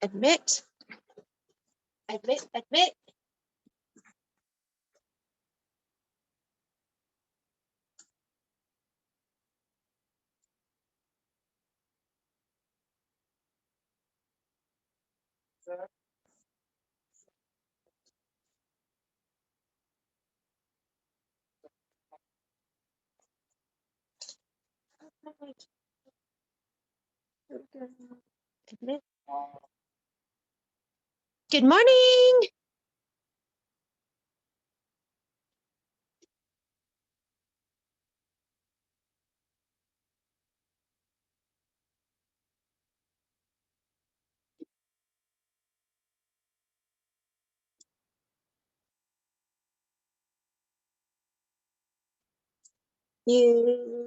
Admit. Admit, admit. Admit. Good morning. You.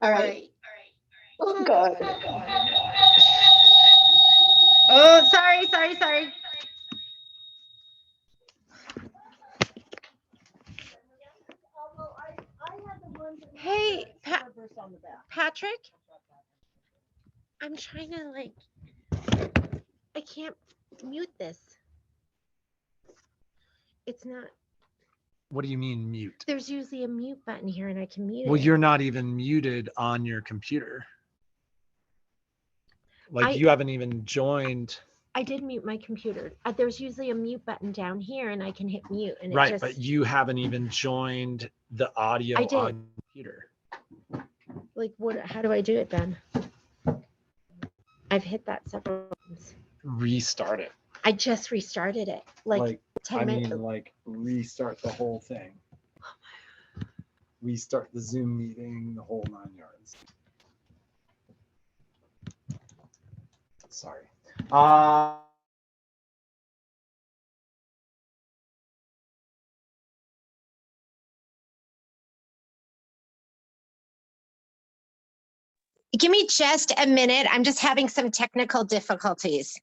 All right. Oh, God. Oh, sorry. Hey, Patrick, I'm trying to I can't mute this. It's not. What do you mean mute? There's usually a mute button here and I can mute it. Well, you're not even muted on your computer. You haven't even joined. I did mute my computer. There's usually a mute button down here and I can hit mute. And right, but you haven't even joined the audio on your computer. How do I do it then? I've hit that several times. Restart it. I just restarted it. 10 minutes. Restart the whole thing. Restart the Zoom meeting, the whole 9 yards. Sorry. Give me just a minute. I'm just having some technical difficulties.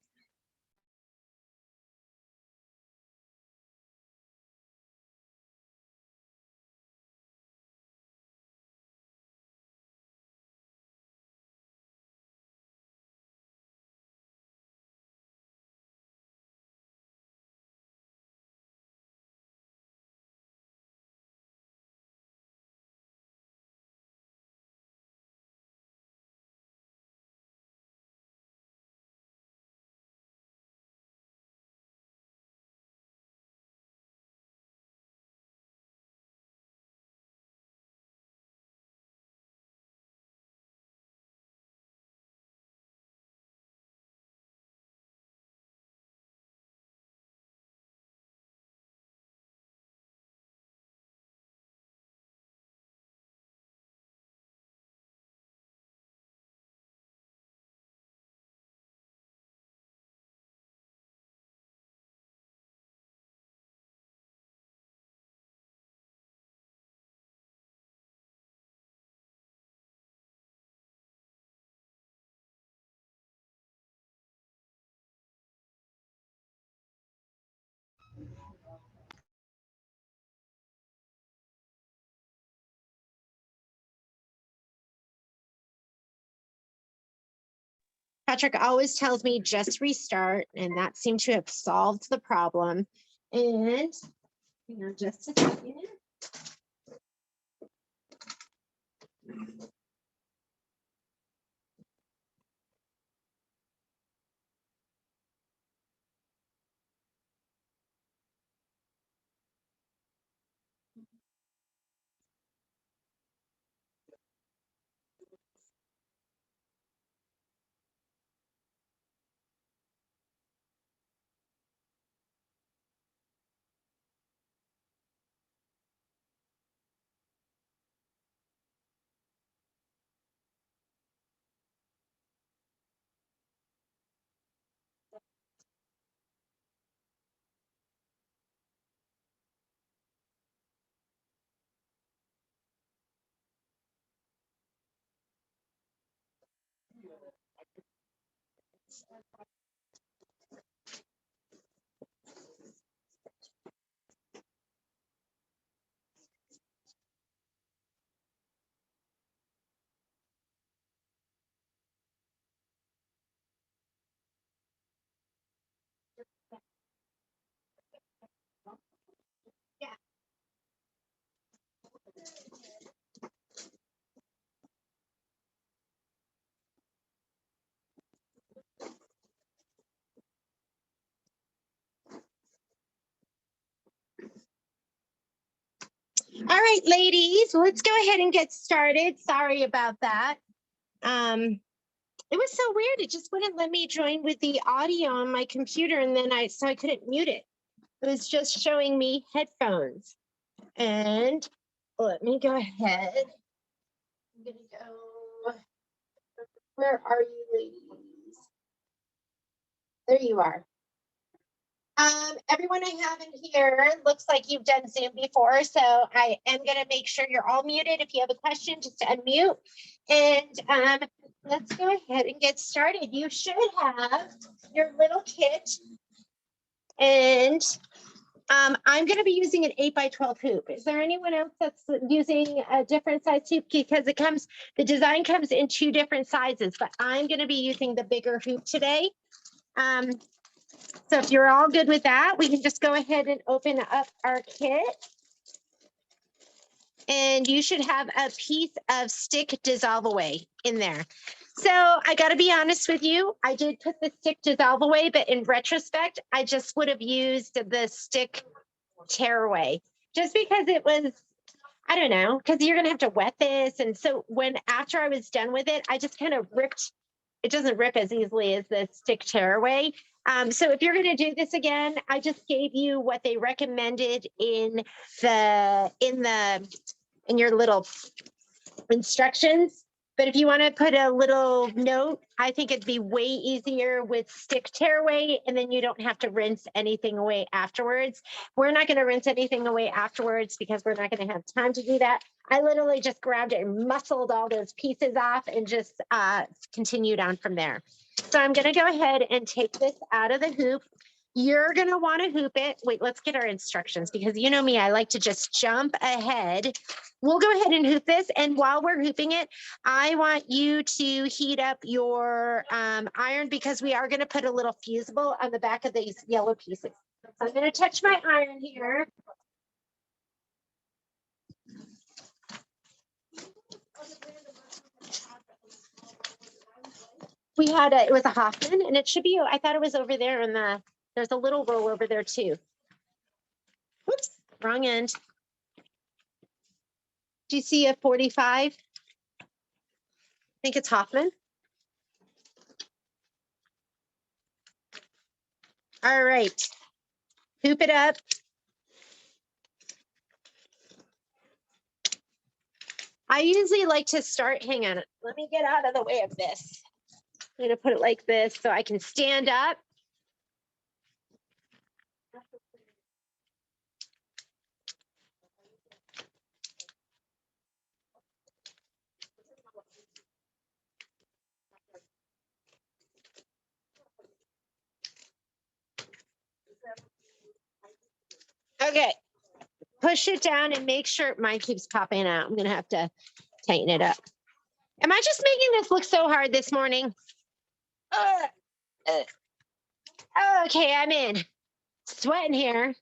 Patrick always tells me just restart, and that seemed to have solved the problem. And just a second. All right, ladies, let's go ahead and get started. Sorry about that. It was so weird. It just wouldn't let me join with the audio on my computer, and then I couldn't mute it. It was just showing me headphones. And let me go ahead. I'm gonna go. Where are you, ladies? There you are. Everyone I have in here looks like you've done Zoom before, so I am going to make sure you're all muted. If you have a question, just unmute. And let's go ahead and get started. You should have your little kit. And I'm going to be using an 8x12 hoop. Is there anyone else that's using a different size hoop? Because the design comes in 2 different sizes, but I'm going to be using the bigger hoop today. So if you're all good with that, we can just go ahead and open up our kit. And you should have a piece of stick dissolve away in there. So I got to be honest with you. I did put the stick dissolve away, but in retrospect, I just would have used the stick tear away just because it was, I don't know, because you're going to have to wet this. And so after I was done with it, I just kind of ripped. It doesn't rip as easily as the stick tear away. So if you're going to do this again, I just gave you what they recommended in your little instructions. But if you want to put a little note, I think it'd be way easier with stick tear away, and then you don't have to rinse anything away afterwards. We're not going to rinse anything away afterwards because we're not going to have time to do that. I literally just grabbed it and muscled all those pieces off and just continued on from there. So I'm going to go ahead and take this out of the hoop. You're going to want to hoop it. Wait, let's get our instructions because you know me, I like to just jump ahead. We'll go ahead and hoop this. And while we're hooping it, I want you to heat up your iron because we are going to put a little fusible on the back of these yellow pieces. So I'm going to touch my iron here. It was a Hoffman, and it should be, I thought it was over there there's a little roll over there too. Whoops, wrong end. Do you see a 45? I think it's Hoffman. All right, hoop it up. I usually like to start, hang on, let me get out of the way of this. I'm gonna put it like this so I can stand up. Okay, push it down and make sure mine keeps popping out. I'm gonna have to tighten it up. Am I just making this look so hard this morning? Okay, I'm in. Sweating here.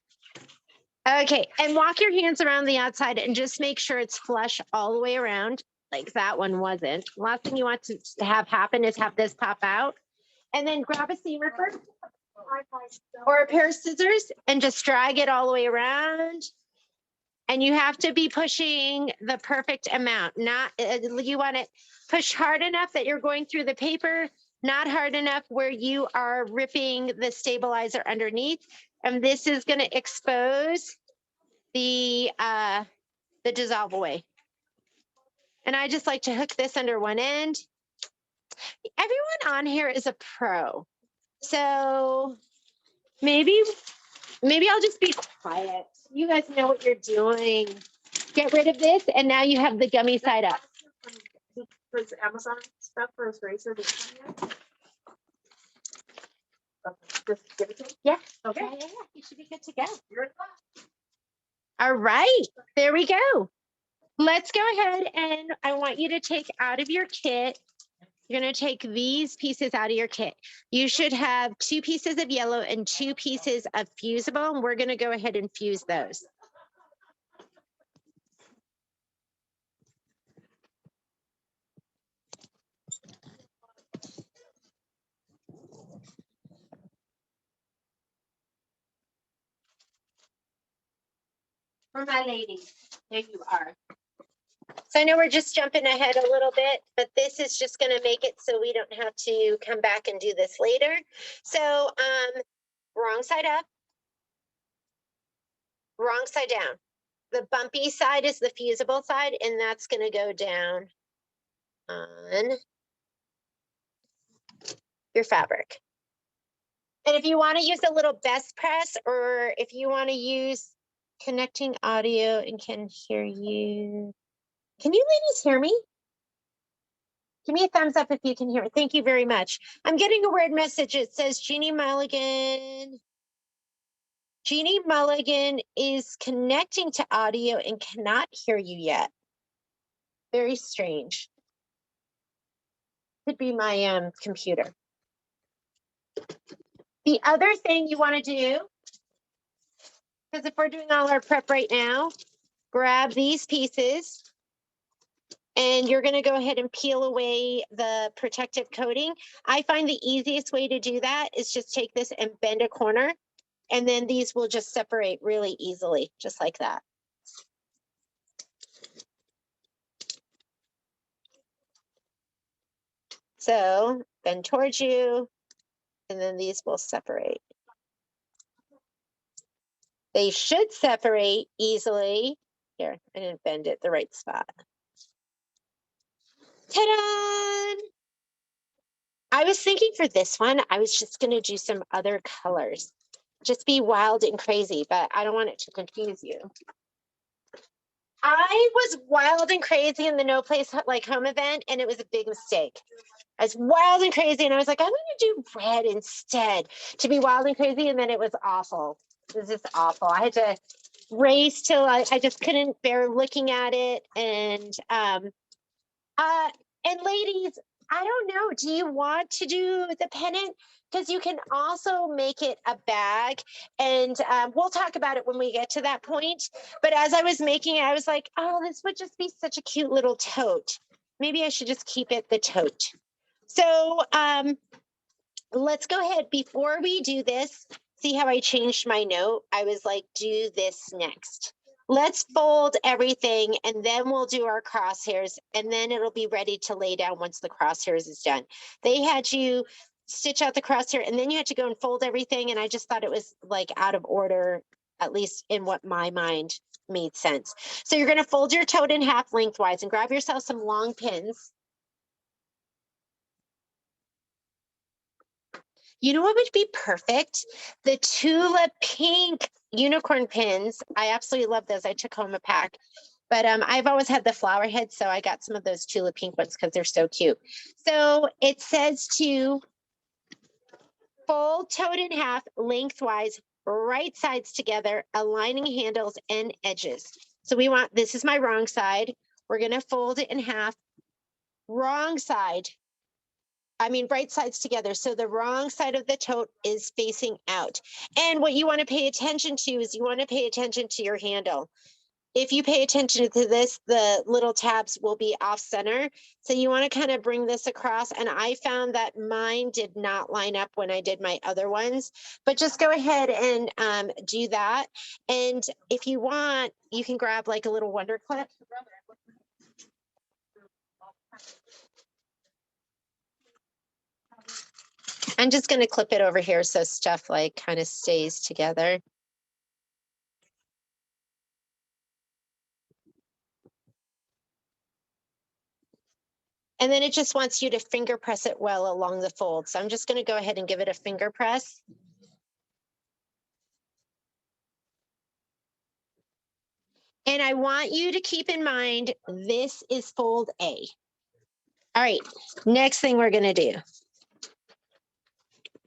Okay, and walk your hands around the outside and just make sure it's flush all the way around. Like that one wasn't. Last thing you want to have happen is have this pop out. And then grab a seam ripper or a pair of scissors and just drag it all the way around. And you have to be pushing the perfect amount. You want to push hard enough that you're going through the paper, not hard enough where you are ripping the stabilizer underneath. And this is going to expose the dissolve away. And I just like to hook this under one end. Everyone on here is a pro. So maybe I'll just be quiet. You guys know what you're doing. Get rid of this, and now you have the gummy side up. For Amazon stuff for his razor. Just give it to me? Yeah. Okay. Yeah. You should be good to go. All right. There we go. Let's go ahead and I want you to take out of your kit. You're going to take these pieces out of your kit. You should have 2 pieces of yellow and 2 pieces of fusible. And we're going to go ahead and fuse those. For my ladies, there you are. So I know we're just jumping ahead a little bit, but this is just going to make it so we don't have to come back and do this later. So wrong side up, wrong side down. The bumpy side is the fusible side, and that's going to go down on your fabric. And if you want to use a little best press, or if you want to use connecting audio and can hear you. Can you ladies hear me? Give me a thumbs up if you can hear it. Thank you very much. I'm getting a weird message. It says Jeannie Mulligan. Jeannie Mulligan is connecting to audio and cannot hear you yet. Very strange. Could be my computer. The other thing you want to do, because if we're doing all our prep right now, grab these pieces and you're going to go ahead and peel away the protective coating. I find the easiest way to do that is just take this and bend a corner, and then these will just separate really easily, just like that. So bend towards you, and then these will separate. They should separate easily. Here, I didn't bend it the right spot. Ta-da! I was thinking for this one, I was just going to do some other colors. Just be wild and crazy, but I don't want it to confuse you. I was wild and crazy in the No Place Like Home event, and it was a big mistake. I was wild and crazy, and I was like, I'm going to do red instead to be wild and crazy, and then it was awful. It was just awful. I had to race till I just couldn't bear looking at it. And ladies, I don't know, do you want to do the pendant? Because you can also make it a bag, and we'll talk about it when we get to that point. But as I was making it, I was like, oh, this would just be such a cute little tote. Maybe I should just keep it the tote. So let's go ahead. Before we do this, see how I changed my note? I was like, do this next. Let's fold everything, and then we'll do our crosshairs, and then it'll be ready to lay down once the crosshairs is done. They had you stitch out the crosshair, and then you had to go and fold everything, and I just thought it was like out of order, at least in what my mind made sense. So you're going to fold your tote in half lengthwise and grab yourself some long pins. You know what would be perfect? The Tulip pink unicorn pins. I absolutely love those. I took home a pack. But I've always had the flower heads, so I got some of those Tulip pink ones because they're so cute. So it says to fold tote in half lengthwise, right sides together, aligning handles and edges. So we want, this is my wrong side. We're going to fold it in half, wrong side. I mean, right sides together. So the wrong side of the tote is facing out. And what you want to pay attention to is you want to pay attention to your handle. If you pay attention to this, the little tabs will be off center. So you want to kind of bring this across. And I found that mine did not line up when I did my other ones, but just go ahead and do that. And if you want, you can grab like a little wonder clip. I'm just going to clip it over here so stuff like kind of stays together. And then it just wants you to finger press it well along the fold. So I'm just going to go ahead and give it a finger press. And I want you to keep in mind, this is fold A. All right, next thing we're going to do.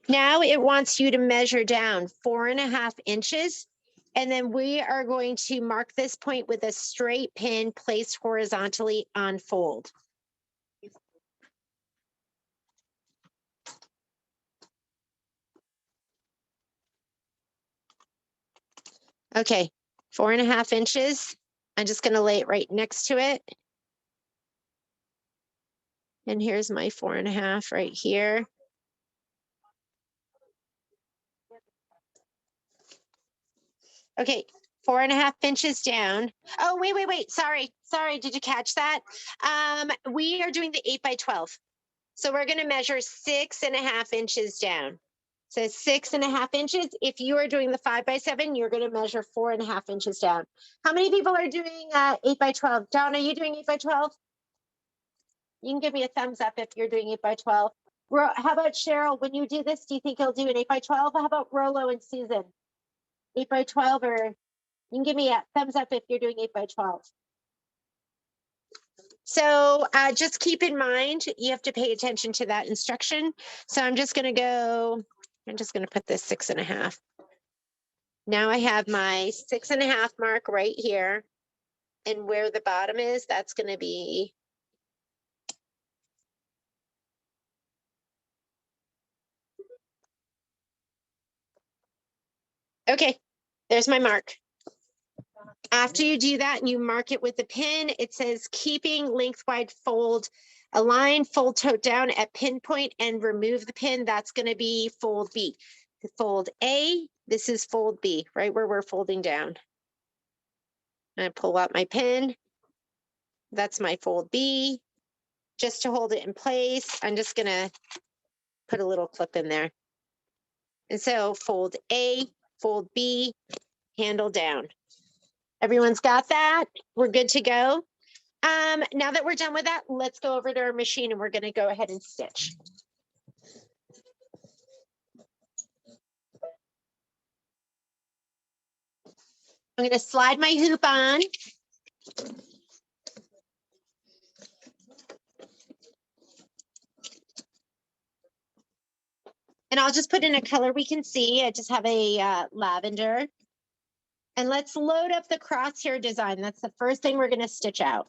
Now it wants you to measure down 4.5 inches. And then we are going to mark this point with a straight pin placed horizontally on fold. Okay, 4.5 inches. I'm just going to lay it right next to it. And here's my 4.5 right here. Okay, 4.5 inches down. Oh, wait. Sorry. Did you catch that? We are doing the 8x12. So we're going to measure 6.5 inches down. So 6.5 inches. If you are doing the 5x7, you're going to measure 4.5 inches down. How many people are doing 8x12? Dawn, are you doing 8x12? You can give me a thumbs up if you're doing 8x12. How about Cheryl? When you do this, do you think you'll do an 8x12? How about Rolo and Susan? 8x12, or you can give me a thumbs up if you're doing 8x12. So just keep in mind, you have to pay attention to that instruction. So I'm just going to put this 6.5. Now I have my 6.5 mark right here. And where the bottom is, that's going to be. Okay, there's my mark. After you do that and you mark it with the pin, it says keeping lengthwise fold, align, fold tote down at pin point and remove the pin. That's going to be fold B. Fold A, this is fold B, right where we're folding down. I pull out my pin. That's my fold B. Just to hold it in place, I'm just going to put a little clip in there. And so fold A, fold B, handle down. Everyone's got that? We're good to go. Now that we're done with that, let's go over to our machine and we're going to go ahead and stitch. I'm going to slide my hoop on. And I'll just put in a color we can see. I just have a lavender. And let's load up the crosshair design. That's the first thing we're going to stitch out.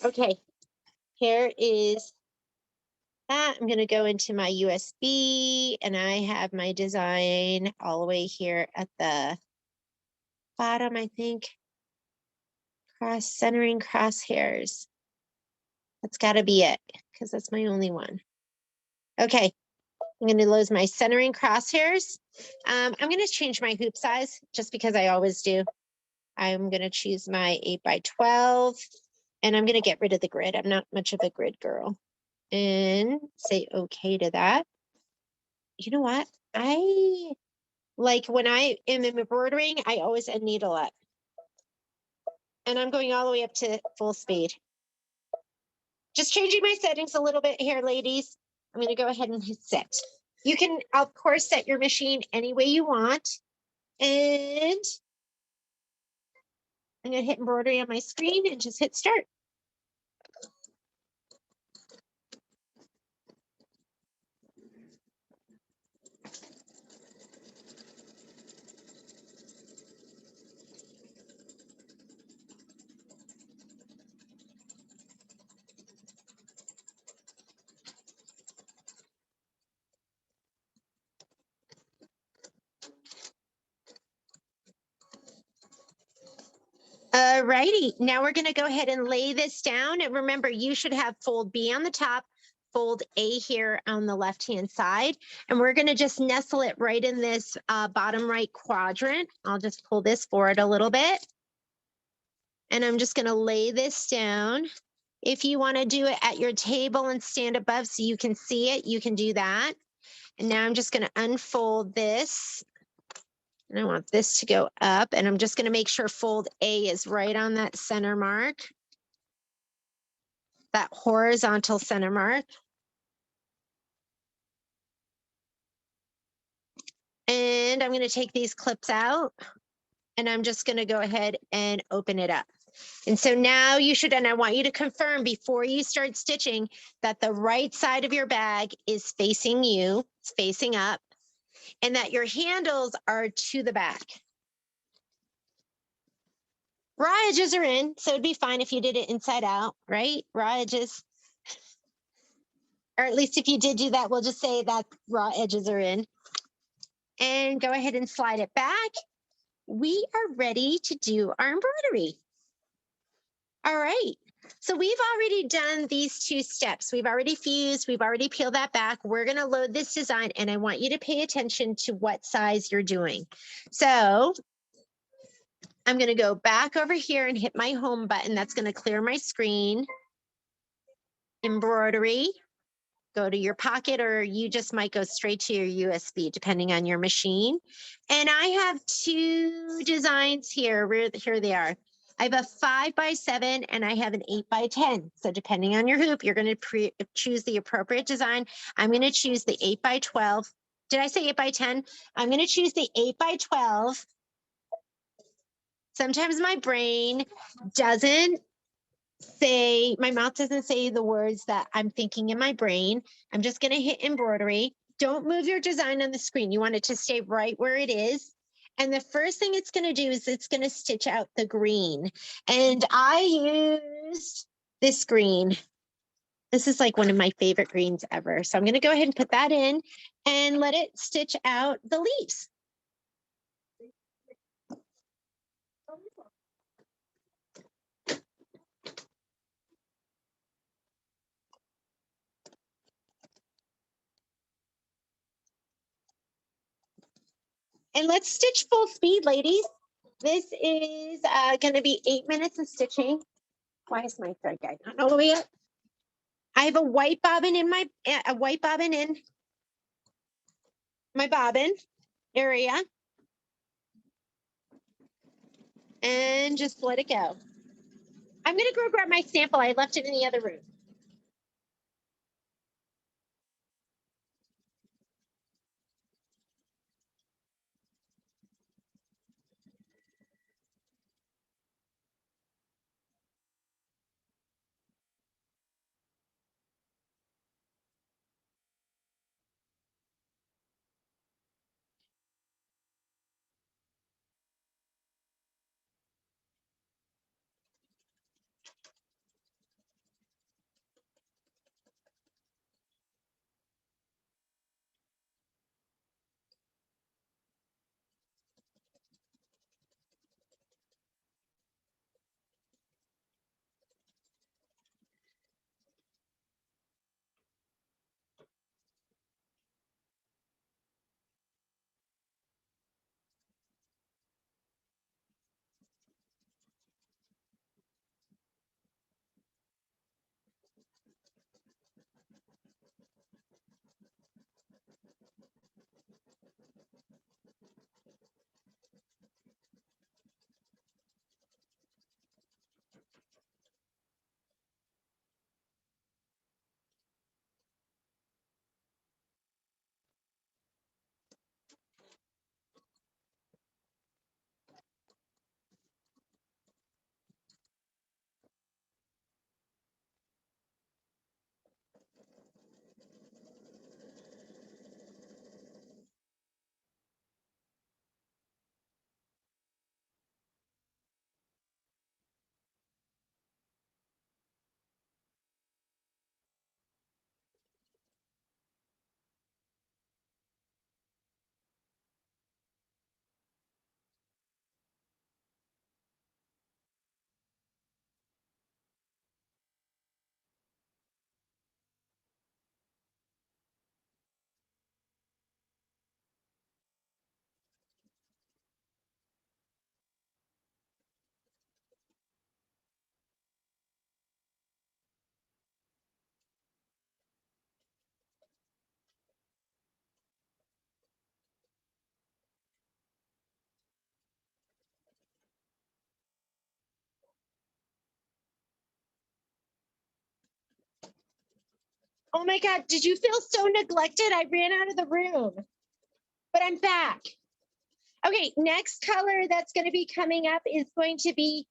Okay, here is that. I'm going to go into my USB and I have my design all the way here at the bottom, I think. Centering crosshairs. That's got to be it because that's my only one. Okay, I'm going to lose my centering crosshairs. I'm going to change my hoop size just because I always do. I'm going to choose my 8x12 and I'm going to get rid of the grid. I'm not much of a grid girl. And say okay to that. You know what? I like when I am embroidering, I always end needle up. And I'm going all the way up to full speed. Just changing my settings a little bit here, ladies. I'm going to go ahead and hit set. You can, of course, set your machine any way you want. And I'm going to hit embroidery on my screen and just hit start. Alrighty, now we're going to go ahead and lay this down. And remember, you should have fold B on the top, fold A here on the left-hand side. And we're going to just nestle it right in this bottom right quadrant. I'll just pull this forward a little bit. And I'm just going to lay this down. If you want to do it at your table and stand above so you can see it, you can do that. And now I'm just going to unfold this. And I want this to go up, and I'm just going to make sure fold A is right on that center mark, that horizontal center mark. And I'm going to take these clips out. And I'm just going to go ahead and open it up. And so now you should, and I want you to confirm before you start stitching that the right side of your bag is facing you, it's facing up, and that your handles are to the back. Raw edges are in, so it'd be fine if you did it inside out, right? Raw edges. Or at least if you did do that, we'll just say that raw edges are in. And go ahead and slide it back. We are ready to do our embroidery. All right. So we've already done these 2 steps. We've already fused. We've already peeled that back. We're going to load this design, and I want you to pay attention to what size you're doing. So I'm going to go back over here and hit my home button. That's going to clear my screen. Embroidery. Go to your pocket, or you just might go straight to your USB, depending on your machine. And I have 2 designs here. Here they are. I have a 5x7 and I have an 8x10. So depending on your hoop, you're going to choose the appropriate design. I'm going to choose the 8x12. Did I say 8x10? I'm going to choose the 8x12. Sometimes my brain doesn't say, my mouth doesn't say the words that I'm thinking in my brain. I'm just going to hit embroidery. Don't move your design on the screen. You want it to stay right where it is. And the first thing it's going to do is it's going to stitch out the green. And I used this green. This is like one of my favorite greens ever. So I'm going to go ahead and put that in and let it stitch out the leaves. And let's stitch full speed, ladies. This is going to be 8 minutes of stitching. Why is my thread guide not all the way up? I have a white bobbin in my bobbin area. And just let it go. I'm going to go grab my sample. I left it in the other room. Oh my God, did you feel so neglected? I ran out of the room, but I'm back. Okay, next color that's going to be coming up is going to be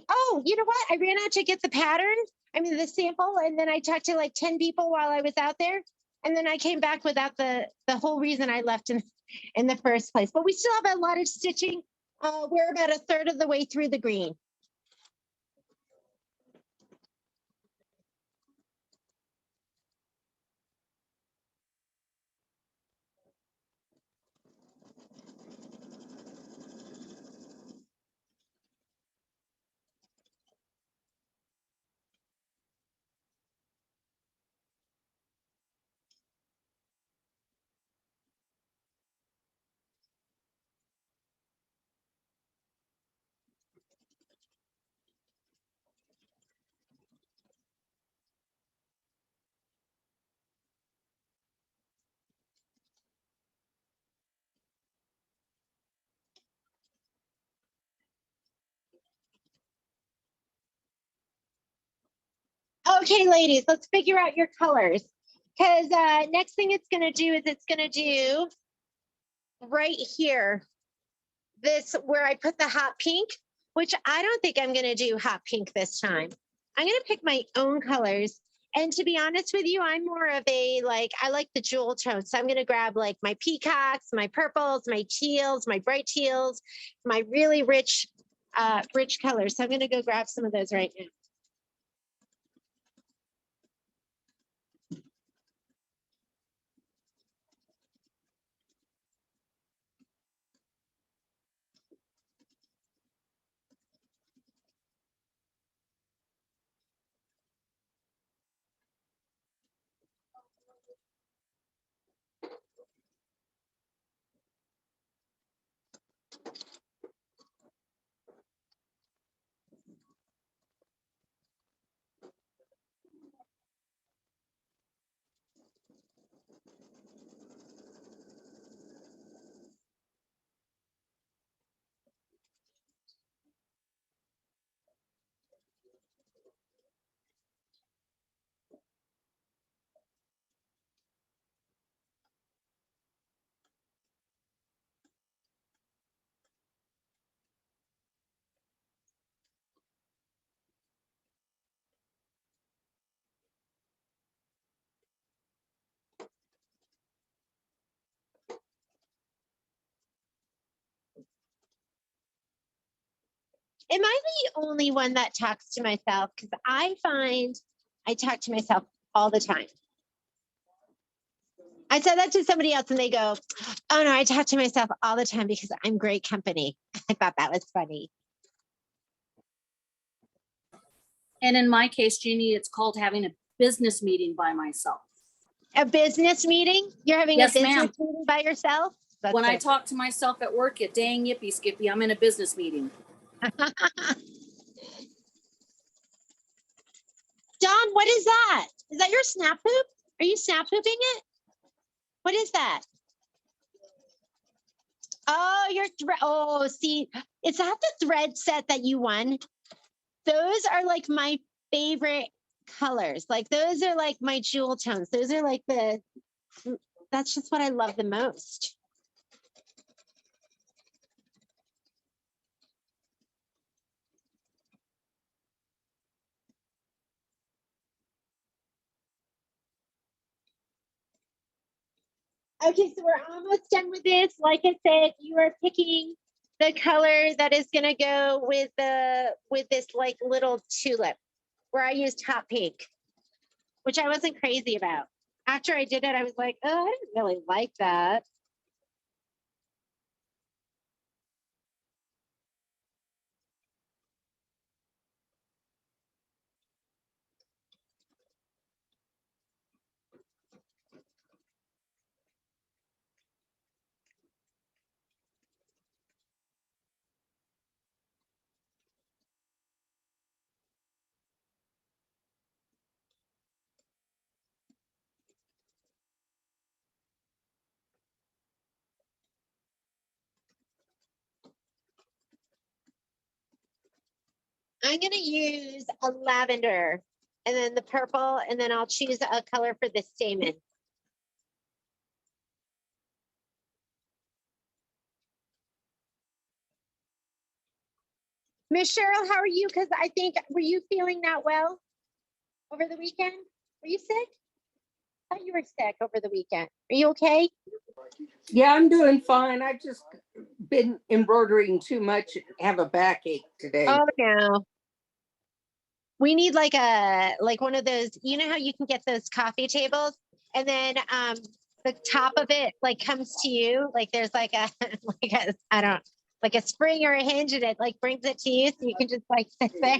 oh, you know what? I ran out to get the pattern. I mean, the sample, and then I talked to like 10 people while I was out there. And then I came back without the whole reason I left in the first place. But we still have a lot of stitching. We're about a third of the way through the green. Okay, ladies, let's figure out your colors. Because next thing it's going to do is it's going to do right here, this where I put the hot pink, which I don't think I'm going to do hot pink this time. I'm going to pick my own colors. And to be honest with you, I'm more of a, like, I like the jewel tones. So I'm going to grab like my peacocks, my purples, my teals, my bright teals, my really rich colors. So I'm going to go grab some of those right now. Am I the only one that talks to myself? Because I find I talk to myself all the time. I said that to somebody else and they go, oh no, I talk to myself all the time because I'm great company. I thought that was funny. And in my case, Jeannie, it's called having a business meeting by myself. A business meeting? You're having Yes, a business ma'am. meeting by yourself? That's When I it. talk to myself at work, it dang yippee skippy, I'm in a business meeting. Dawn, what is that? Is that your snap hoop? Are you snap hooping it? What is that? Oh, oh, see, is that the thread set that you won? Those are like my favorite colors. Like those are like my jewel tones. Those are like that's just what I love the most. Okay, so we're almost done with this. Like I said, you are picking the color that is going to go with this like little tulip, where I used hot pink, which I wasn't crazy about. After I did it, I was like, oh, I didn't really like that. I'm going to use a lavender and then the purple, and then I'll choose a color for the stamen. Miss Cheryl, how are you? Because I think, were you feeling not well over the weekend? Were you sick? I thought you were sick over the weekend. Are you okay? Yeah, I'm doing fine. I've just been embroidering too much and have a backache today. Oh no. We need like one of those, you know how you can get those coffee tables and then the top of it like comes to you, like there's like a like a I don't like a spring or a hinge and it like brings it to you so you can just like sit there.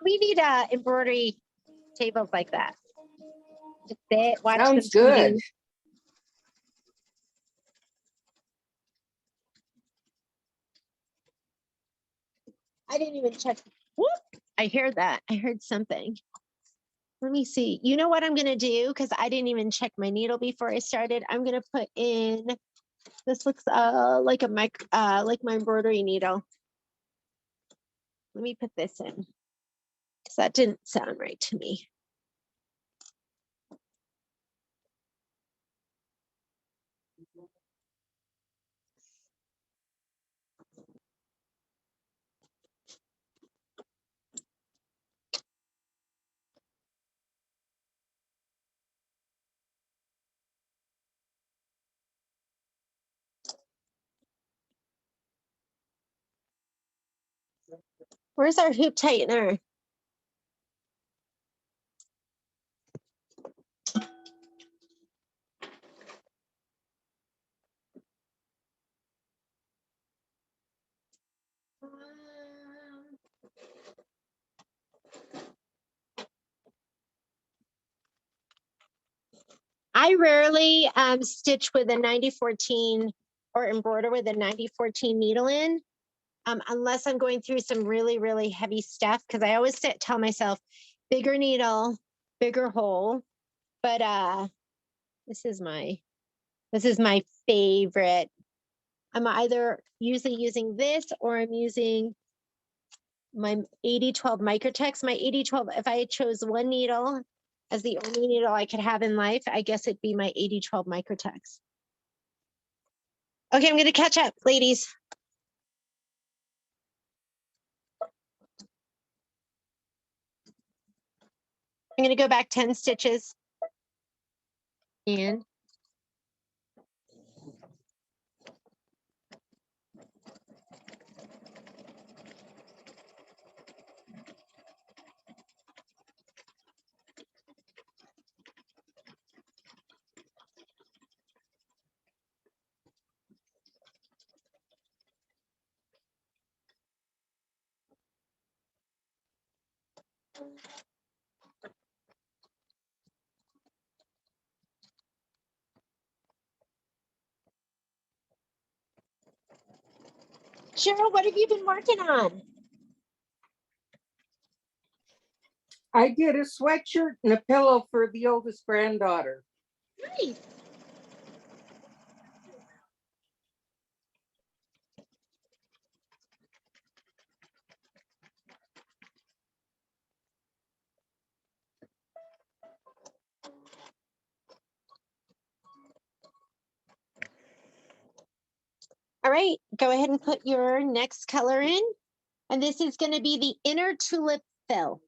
We need embroidery tables like that. Just sit, watch Sounds the TV. good. I didn't even check. Whoop! I heard that. I heard something. Let me see. You know what I'm going to do? Because I didn't even check my needle before I started. I'm going to put in, this looks like a like my embroidery needle. Let me put this in because that didn't sound right to me. Where's our hoop tightener? I rarely stitch with a 9014 or embroider with a 9014 needle in, unless I'm going through some really, really heavy stuff. Because I always tell myself, bigger needle, bigger hole. But this is my favorite. I'm either usually using this or I'm using my 8012 Microtex. My 8012, if I chose one needle as the only needle I could have in life, I guess it'd be my 8012 Microtex. Okay, I'm going to catch up, ladies. I'm going to go back 10 stitches. And Cheryl, what have you been working on? I did a sweatshirt and a pillow for the oldest granddaughter. Nice. All right, go ahead and put your next color in. And this is going to be the inner tulip fill.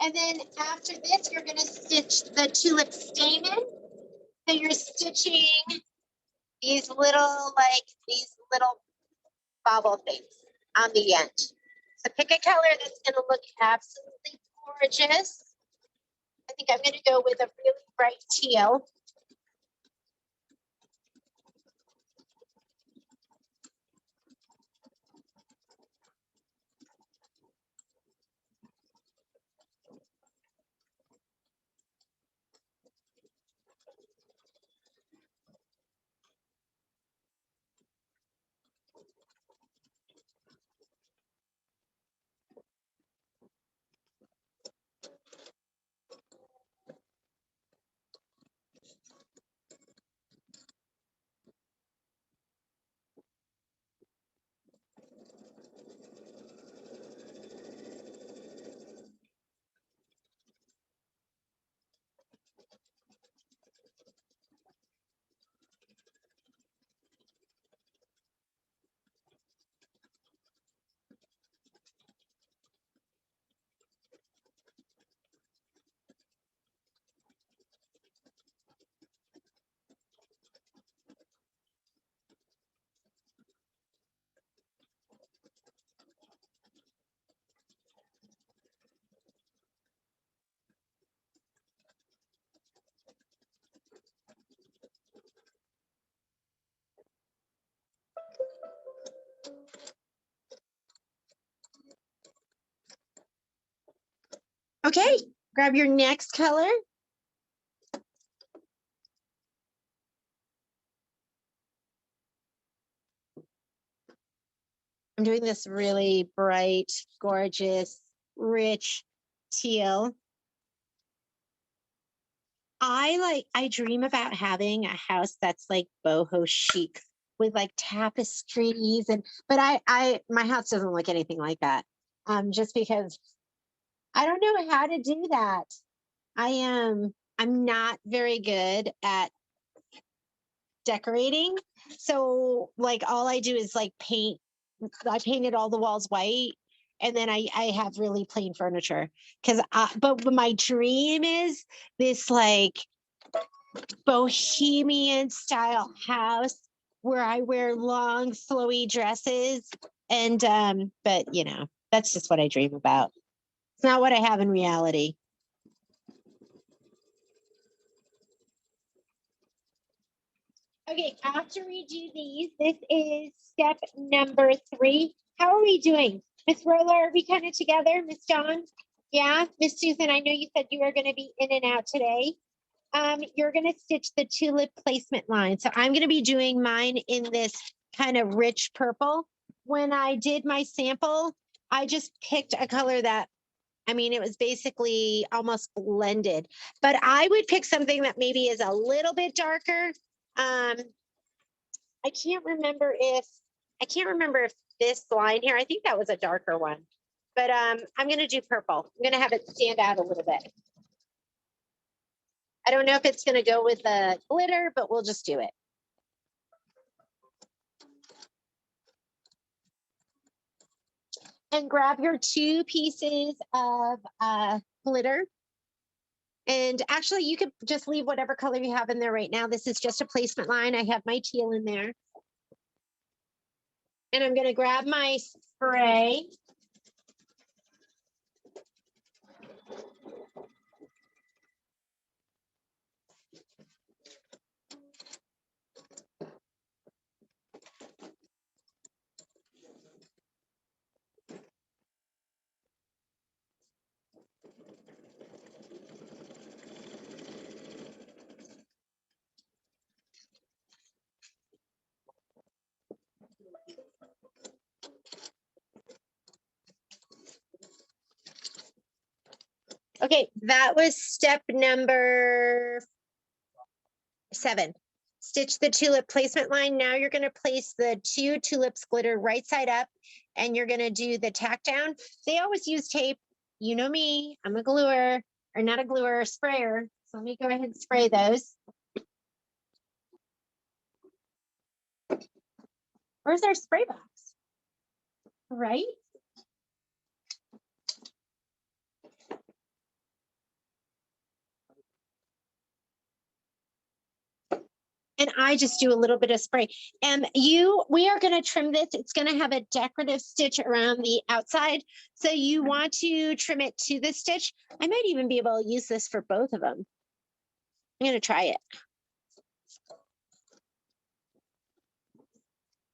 And then after this, you're going to stitch the tulip stamen. So you're stitching these little bobble things on the end. So pick a color that's going to look absolutely gorgeous. I think I'm going to go with a really bright teal. Okay, grab your next color. I'm doing this really bright, gorgeous, rich teal. I dream about having a house that's like boho chic with like tapestries but my house doesn't look anything like that. Just because I don't know how to do that. I'm not very good at decorating. So like all I do is like paint. I painted all the walls white and then I have really plain furniture because but my dream is this like bohemian style house where I wear long flowy dresses and but you know that's just what I dream about. It's not what I have in reality. Okay, after we do these, this is step number 3. How are we doing? Miss Rolla, are we kind of together? Miss Dawn? Yeah, Miss Susan, I know you said you were going to be in and out today. You're going to stitch the tulip placement line. So I'm going to be doing mine in this kind of rich purple. When I did my sample, I just picked a color that, I mean, it was basically almost blended, but I would pick something that maybe is a little bit darker. I can't remember if this line here, I think that was a darker one, but I'm going to do purple. I'm going to have it stand out a little bit. I don't know if it's going to go with the glitter, but we'll just do it. And grab your 2 pieces of glitter. And actually, you could just leave whatever color you have in there right now. This is just a placement line. I have my teal in there. And I'm going to grab my spray. Okay, that was step number 7. Stitch the tulip placement line. Now you're going to place the 2 tulips glitter right side up and you're going to do the tack down. They always use tape. You know me, I'm a gluer, or not a gluer, a sprayer. So let me go ahead and spray those. Where's our spray box? Right? And I just do a little bit of spray. And we are going to trim this. It's going to have a decorative stitch around the outside. So you want to trim it to the stitch. I might even be able to use this for both of them. I'm going to try it.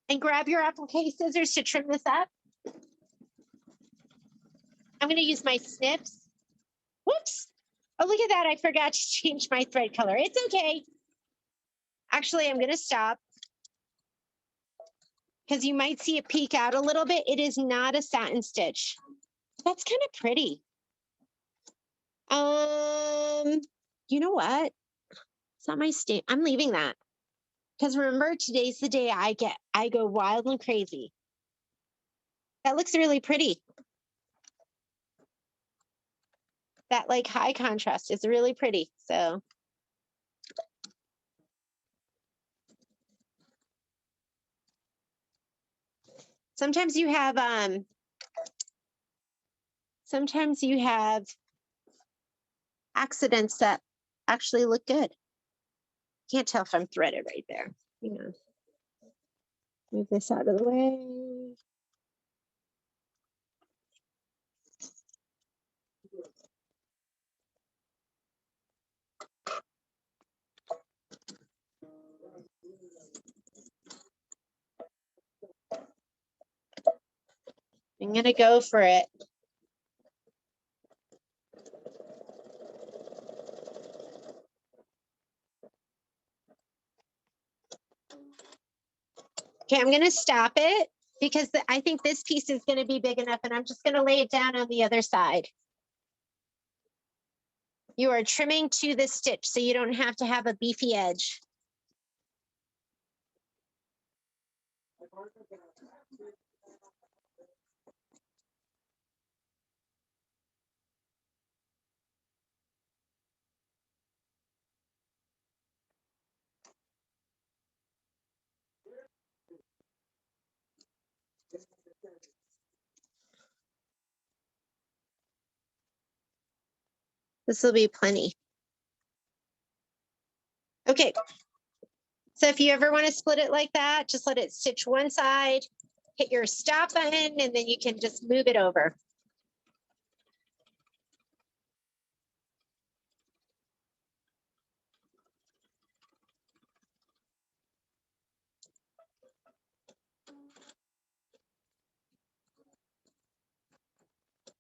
And grab your applique scissors to trim this up. I'm going to use my snips. Whoops. Oh, look at that. I forgot to change my thread color. It's okay. Actually, I'm going to stop because you might see it peek out a little bit. It is not a satin stitch. That's kind of pretty. You know what? It's not my stamp. I'm leaving that. Because remember, today's the day I go wild and crazy. That looks really pretty. That like high contrast is really pretty. So sometimes you have accidents that actually look good. Can't tell if I'm threaded right there. Hang on. Move this out of the way. I'm gonna go for it. Okay, I'm gonna stop it because I think this piece is gonna be big enough and I'm just gonna lay it down on the other side. You are trimming to the stitch, so you don't have to have a beefy edge. This will be plenty. Okay. So if you ever want to split it like that, just let it stitch one side, hit your stop button, and then you can just move it over.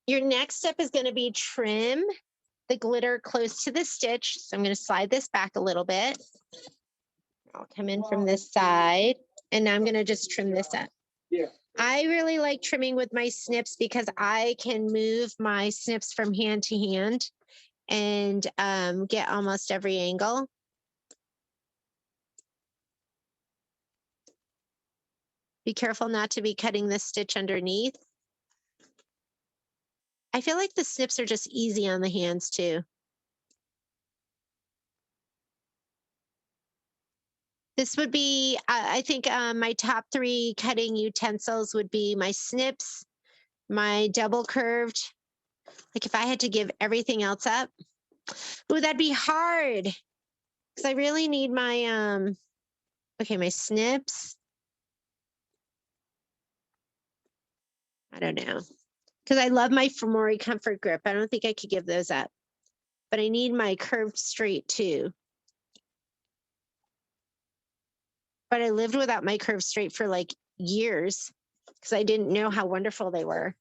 Your next step is going to be trim the glitter close to the stitch. So I'm going to slide this back a little bit. I'll come in from this side, and now I'm going to just trim this up. Yeah. I really like trimming with my snips because I can move my snips from hand to hand and get almost every angle. Be careful not to be cutting this stitch underneath. I feel like the snips are just easy on the hands too. This would be, I think my top 3 cutting utensils would be my snips, my double curved. Like if I had to give everything else up, ooh, that'd be hard. Because I really need my, okay, my snips. I don't know. Because I love my Femori Comfort Grip. I don't think I could give those up. But I need my curved straight too. But I lived without my curved straight for like years because I didn't know how wonderful they were.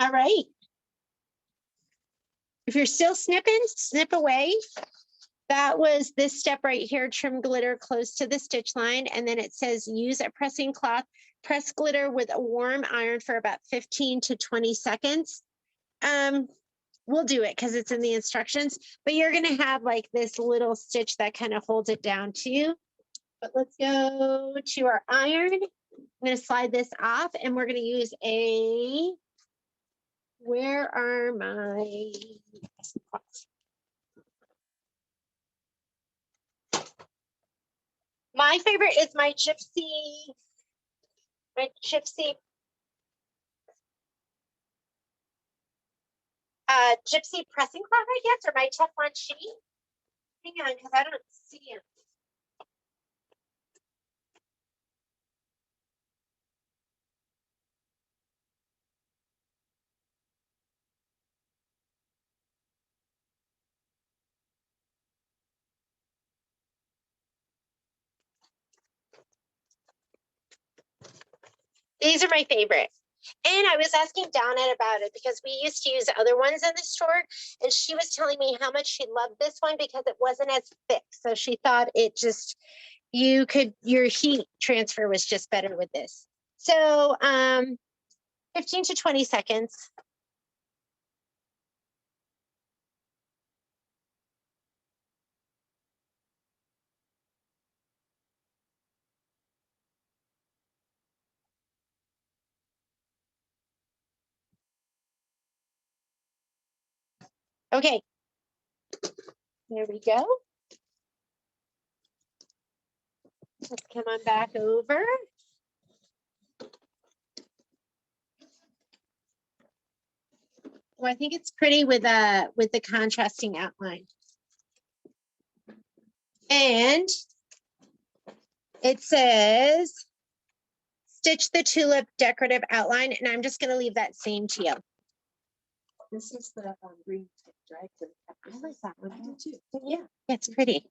All right. If you're still snipping, snip away. That was this step right here, trim glitter close to the stitch line. And then it says use a pressing cloth, press glitter with a warm iron for about 15 to 20 seconds. We'll do it because it's in the instructions, but you're going to have like this little stitch that kind of holds it down too. But let's go to our iron. I'm going to slide this off and we're going to use a, where are my, my favorite is my gypsy gypsy pressing cloth, I guess, or my Teflon sheet. Hang on, because I don't see it. These are my favorite. And I was asking Donna about it because we used to use other ones in the store. And she was telling me how much she loved this one because it wasn't as thick. So she thought it just, your heat transfer was just better with this. So 15 to 20 seconds. Okay. There we go. Let's come on back over. Well, I think it's pretty with the contrasting outline. And It says, stitch the tulip decorative outline, and I'm just gonna leave that same teal. This is the green stitch, right? I like that one. I do too. Yeah, it's pretty.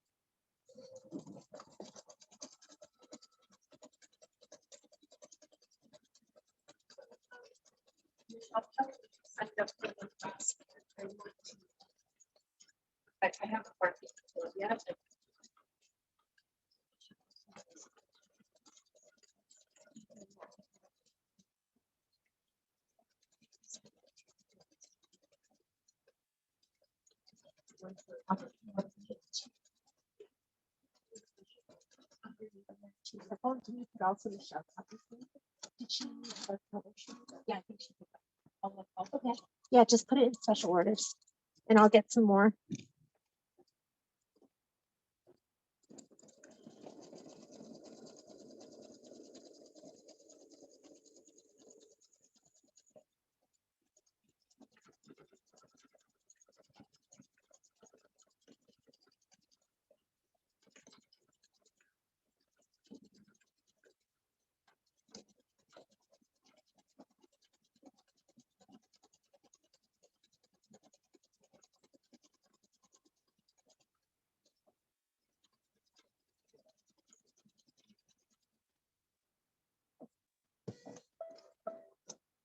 I have a part. Yeah. Can you put also the shelf? Did she need her color sheet? Yeah, I think she did. Okay. Yeah, just put it in special orders and I'll get some more.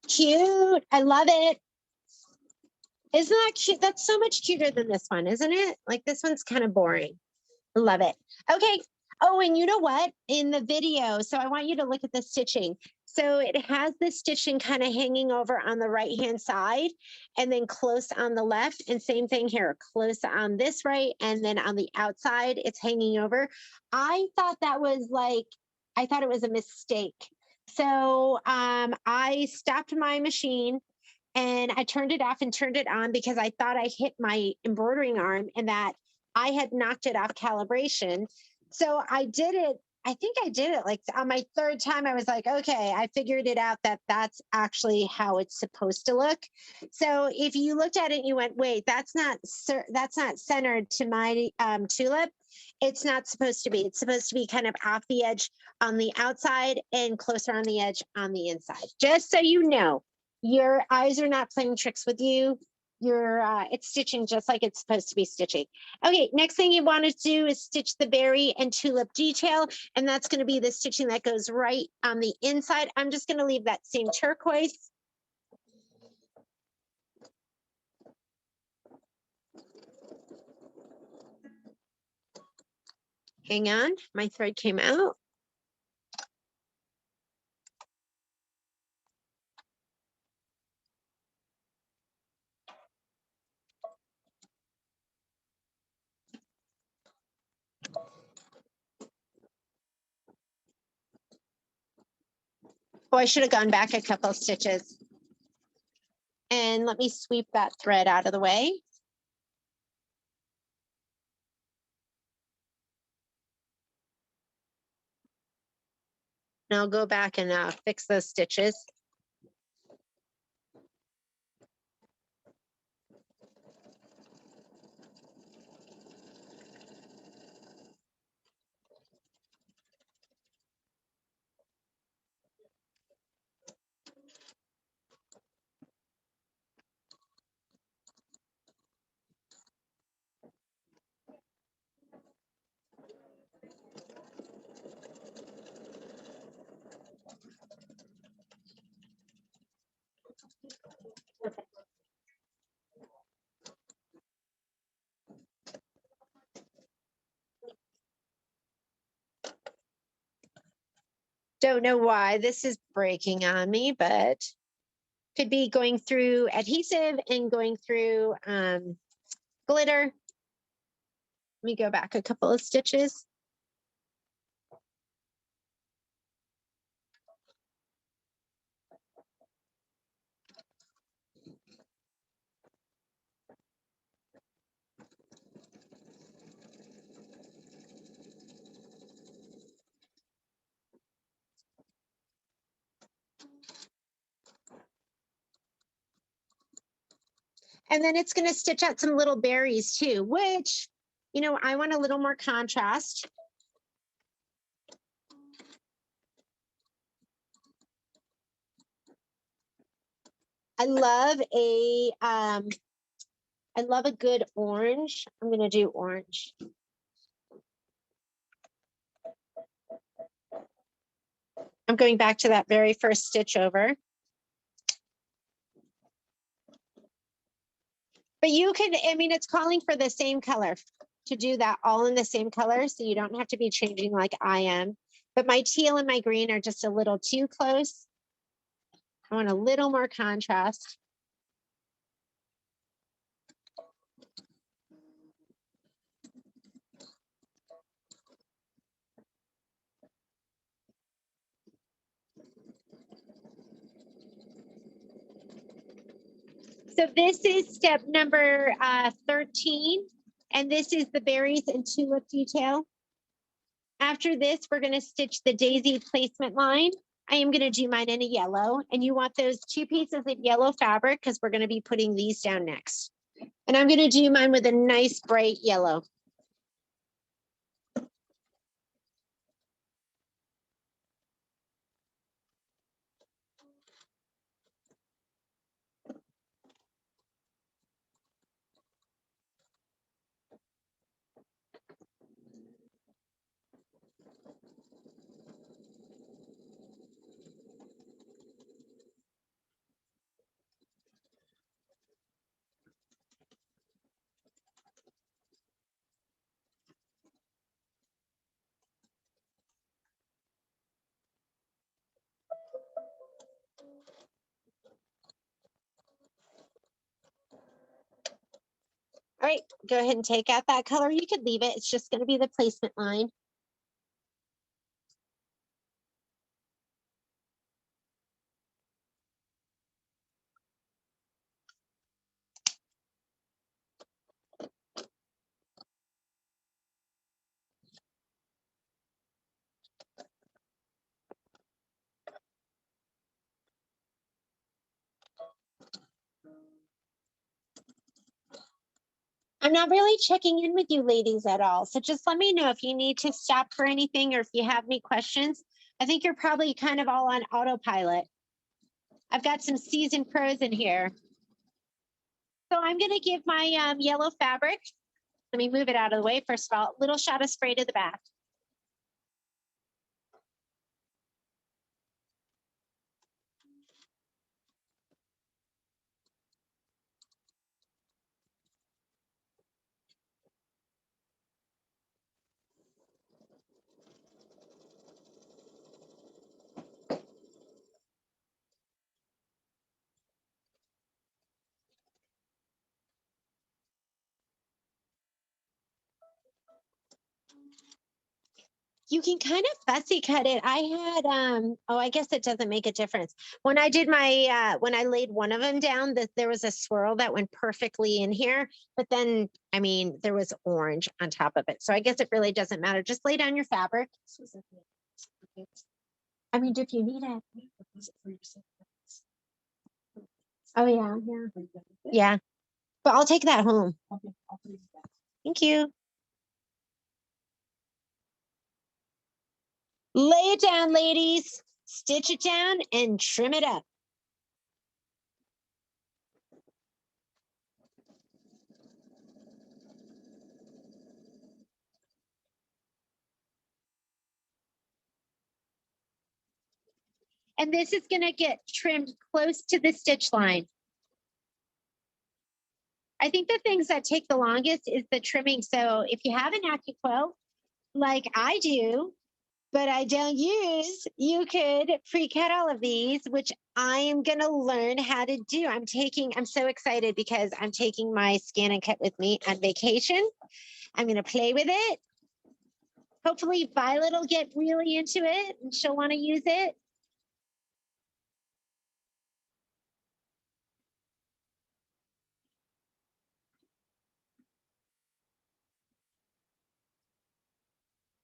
Cute. I love it. Isn't that cute? That's so much cuter than this one, isn't it? Like this one's kind of boring. I love it. Okay. Oh, and you know what? In the video, so I want you to look at the stitching. So it has the stitching kind of hanging over on the right-hand side and then close on the left. And same thing here, close on this right. And then on the outside, it's hanging over. I thought that was like, I thought it was a mistake. So I stopped my machine and I turned it off and turned it on because I thought I hit my embroidering arm and that I had knocked it off calibration. So I did it. I think I did it like on my third time. I was like, okay, I figured it out that that's actually how it's supposed to look. So if you looked at it and you went, wait, that's not centered to my tulip. It's not supposed to be. It's supposed to be kind of off the edge on the outside and closer on the edge on the inside. Just so you know, your eyes are not playing tricks with you. It's stitching just like it's supposed to be stitching. Okay, next thing you want to do is stitch the berry and tulip detail, and that's going to be the stitching that goes right on the inside. I'm just going to leave that same turquoise. Hang on, my thread came out. Oh, I should have gone back a couple stitches. And let me sweep that thread out of the way. And I'll go back and fix those stitches. Don't know why this is breaking on me, but could be going through adhesive and going through glitter. Let me go back a couple of stitches. And then it's going to stitch out some little berries too, which, you know, I want a little more contrast. I love a good orange. I'm gonna do orange. I'm going back to that very first stitch over. But you can, I mean, it's calling for the same color to do that all in the same color. So you don't have to be changing like I am. But my teal and my green are just a little too close. I want a little more contrast. So this is step number 13, and this is the berries and tulip detail. After this, we're going to stitch the daisy placement line. I am going to do mine in a yellow, and you want those 2 pieces of yellow fabric because we're going to be putting these down next. And I'm going to do mine with a nice bright yellow. All right, go ahead and take out that color. You could leave it. It's just going to be the placement line. I'm not really checking in with you ladies at all. So just let me know if you need to stop for anything or if you have any questions. I think you're probably kind of all on autopilot. I've got some seasoned pros in here. So I'm going to give my yellow fabric. Let me move it out of the way. First of all, little shot of spray to the back. You can kind of fussy cut it. I had, oh, I guess it doesn't make a difference. When I did my, when I laid one of them down, that there was a swirl that went perfectly in here. But then, I mean, there was orange on top of it. So I guess it really doesn't matter. Just lay down your fabric. I mean, if you need it. Oh, yeah, yeah. Yeah. But I'll take that home. Thank you. Lay it down, ladies. Stitch it down and trim it up. And this is going to get trimmed close to the stitch line. I think the things that take the longest is the trimming. So if you have an AccuQuilt, like I do, but I don't use, you could pre-cut all of these, which I am going to learn how to do. I'm so excited because I'm taking my scan and cut with me on vacation. I'm going to play with it. Hopefully Violet will get really into it and she'll want to use it.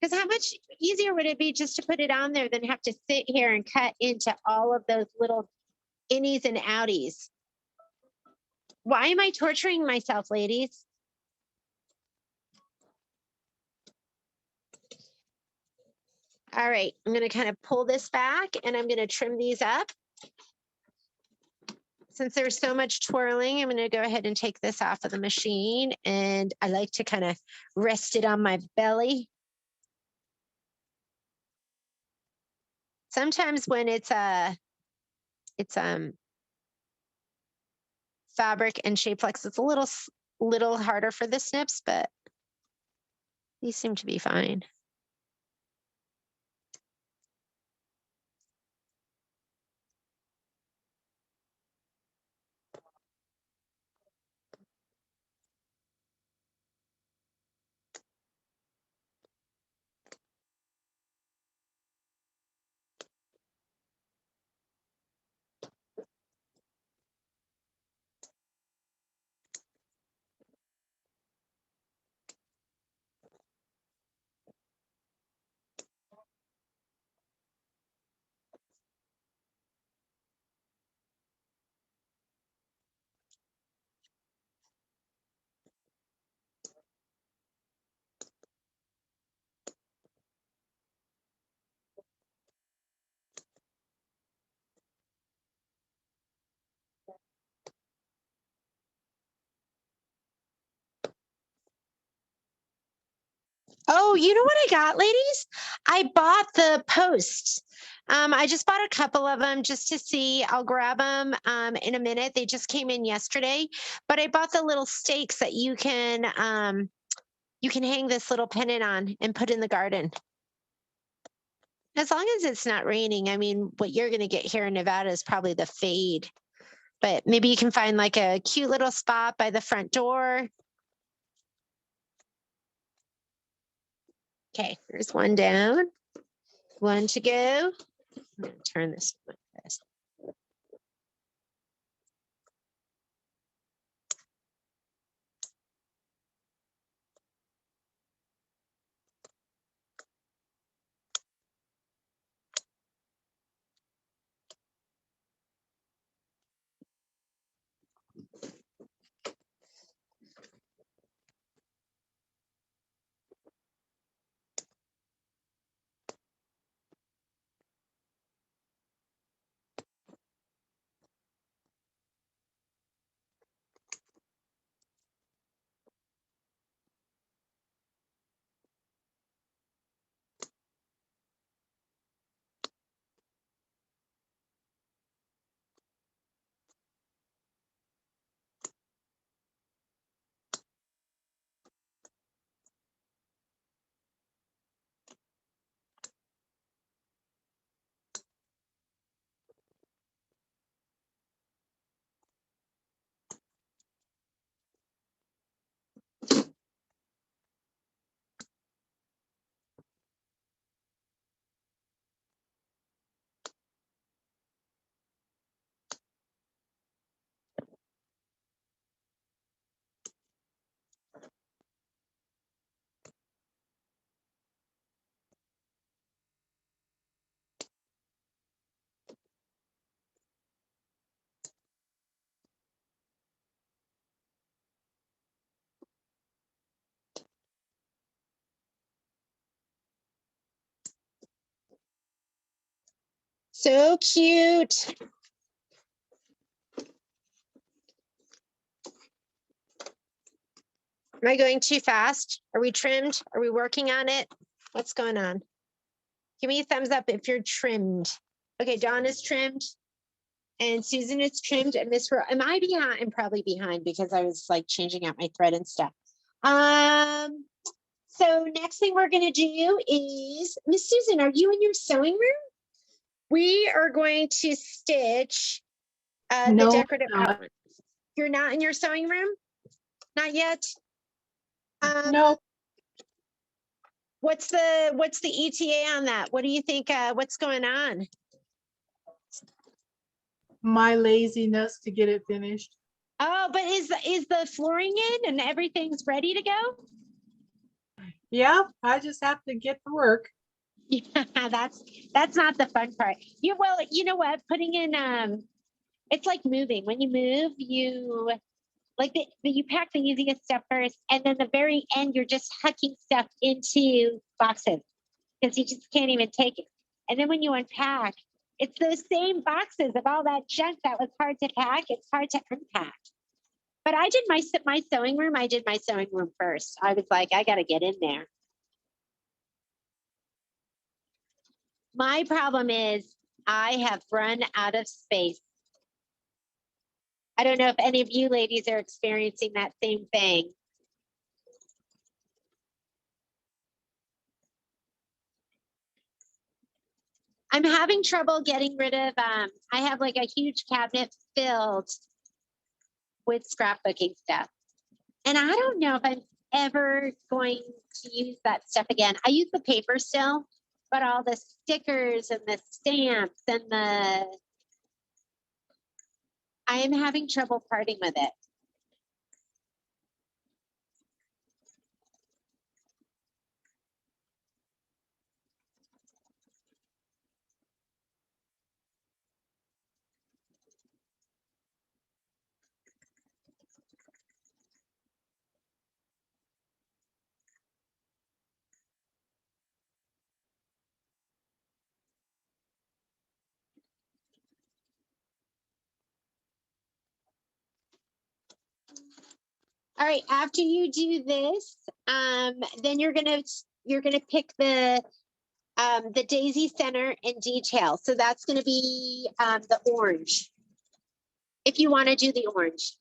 Because how much easier would it be just to put it on there than have to sit here and cut into all of those little innies and outies? Why am I torturing myself, ladies? All right, I'm going to kind of pull this back and I'm going to trim these up. since there's so much twirling, I'm going to go ahead and take this off of the machine. And I like to kind of rest it on my belly. Sometimes when it's fabric and Shapeflex, it's a little harder for the snips, but these seem to be fine. Oh, you know what I got, ladies? I bought the posts. I just bought a couple of them just to see. I'll grab them in a minute. They just came in yesterday, but I bought the little stakes that you can hang this little pendant on and put in the garden. As long as it's not raining. I mean, what you're going to get here in Nevada is probably the fade, but maybe you can find like a cute little spot by the front door. Okay, there's one down, one to go. I'm going to turn this like this. So cute. Am I going too fast? Are we trimmed? Are we working on it? What's going on? Give me a thumbs up if you're trimmed. Okay, Dawn is trimmed and Susan is trimmed and Miss Ro. Am I behind? I'm probably behind because I was like changing out my thread and stuff. So next thing we're going to do is, Miss Susan, are you in your sewing room? We are going to stitch the No, decorative not. outline. You're not in your sewing room? Not yet? No, What's the ETA on that? What do you think? What's going on? my laziness to get it finished. Oh, but is the flooring in and everything's ready to go? Yeah, I just have to get to work. Yeah, that's not the fun part. Well, you know what? Putting in it's like moving. When you move, you like you pack the easiest stuff first, and then the very end, you're just hucking stuff into boxes because you just can't even take it. And then when you unpack, It's those same boxes of all that junk that was hard to pack. It's hard to unpack. But I did my sewing room. I did my sewing room first. I was like, I got to get in there. My problem is I have run out of space. I don't know if any of you ladies are experiencing that same thing. I'm having trouble getting rid of, I have like a huge cabinet filled with scrapbooking stuff. And I don't know if I'm ever going to use that stuff again. I use the paper still, but all the stickers and the stamps and I am having trouble parting with it. All right, after you do this, then you're gonna pick the daisy center and detail. So that's gonna be the orange. If you want to do the orange.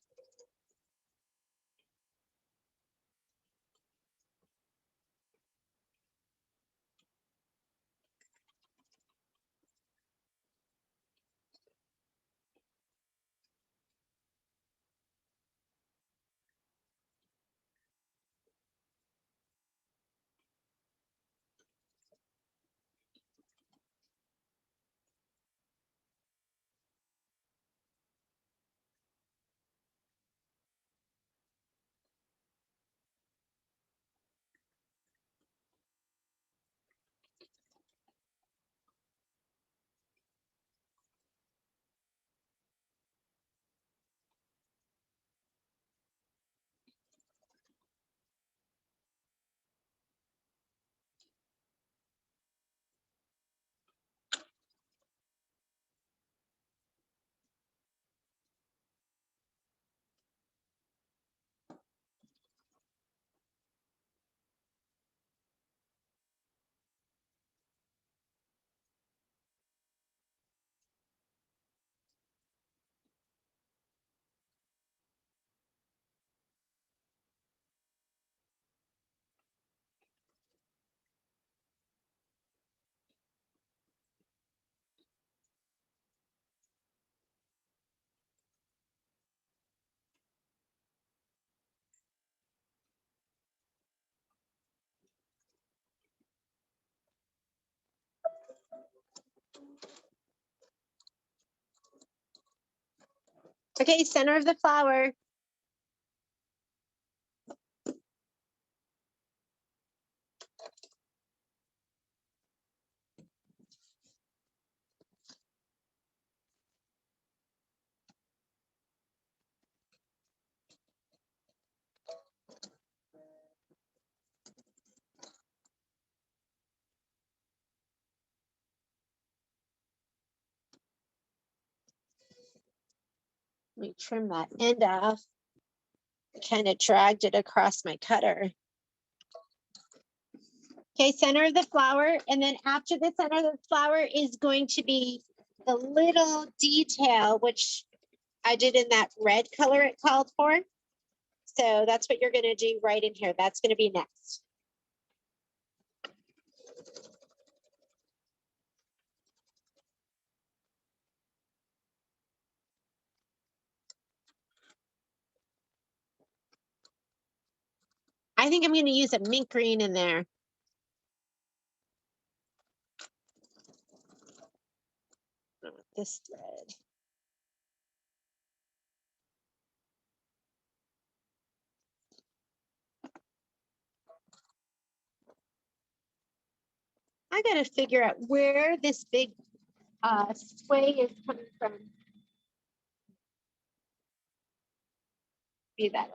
Okay, center of the flower. Let me trim that end off. I kind of dragged it across my cutter. Okay, center of the flower. And then after the center of the flower is going to be the little detail, which I did in that red color it called for. So that's what you're going to do right in here. That's going to be next. I think I'm going to use a mint green in there. This thread. I got to figure out where this big sway is coming from. Be that.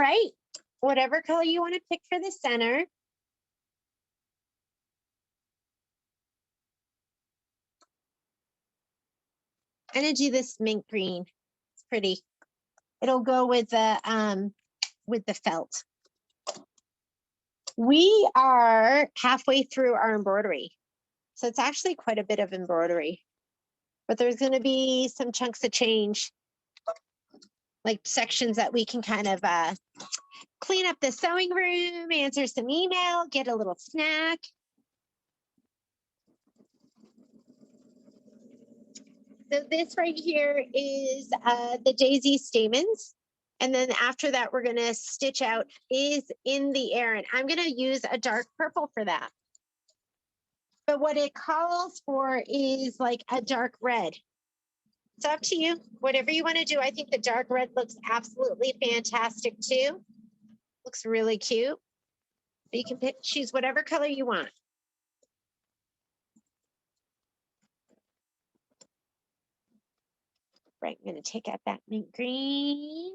right, whatever color you want to pick for the center. I'm gonna do this mint green. It's pretty. It'll go with the felt. We are halfway through our embroidery. So it's actually quite a bit of embroidery, but there's going to be some chunks of change, like sections that we can kind of clean up the sewing room, answer some email, get a little snack. So this right here is the daisy stamens. And then after that, we're going to stitch out is in the air. And I'm going to use a dark purple for that. But what it calls for is like a dark red. It's up to you, whatever you want to do. I think the dark red looks absolutely fantastic too. Looks really cute. But you can choose whatever color you want. Right, I'm going to take out that mint green.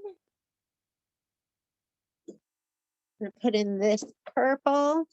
I'm going to put in this purple.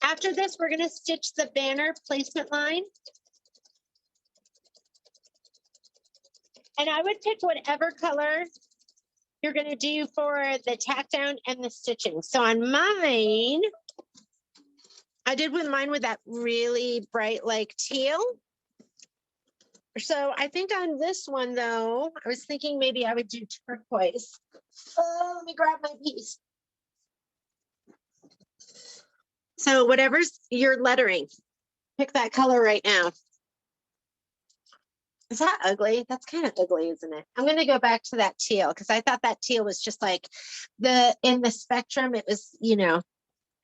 After this, we're going to stitch the banner placement line. And I would pick whatever color you're going to do for the tack down and the stitching. So on mine, I did with mine with that really bright like teal. So I think on this one though, I was thinking maybe I would do turquoise. Oh, let me grab my piece. So whatever's your lettering, pick that color right now. Is that ugly? That's kind of ugly, isn't it? I'm going to go back to that teal because I thought that teal was just like in the spectrum, it was, you know,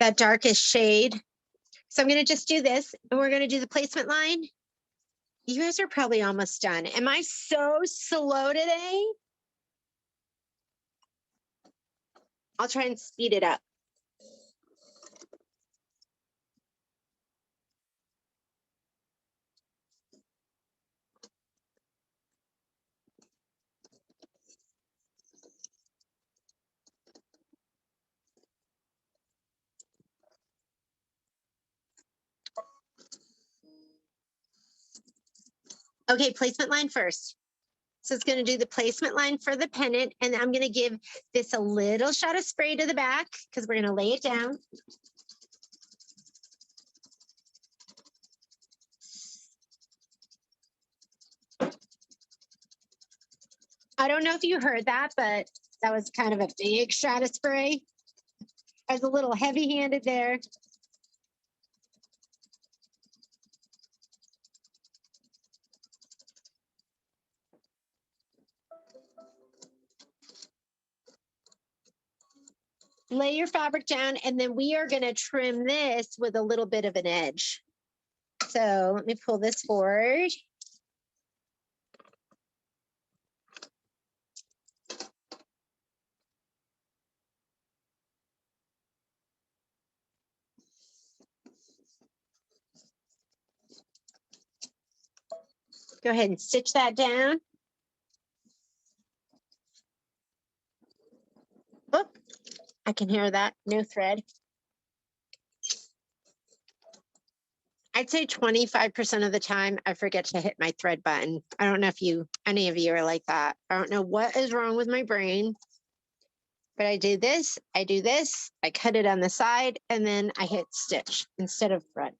that darkest shade. So I'm going to just do this and we're going to do the placement line. You guys are probably almost done. Am I so slow today? I'll try and speed it up. Okay, placement line first. So it's going to do the placement line for the pendant. And I'm going to give this a little shot of spray to the back because we're going to lay it down. I don't know if you heard that, but that was kind of a big shot of spray. I was a little heavy-handed there. Lay your fabric down, and then we are going to trim this with a little bit of an edge. So let me pull this forward. Go ahead and stitch that down. Oh, I can hear that. No thread. I'd say 25% of the time I forget to hit my thread button. I don't know if any of you are like that. I don't know what is wrong with my brain, but I do this, I cut it on the side, and then I hit stitch instead of thread.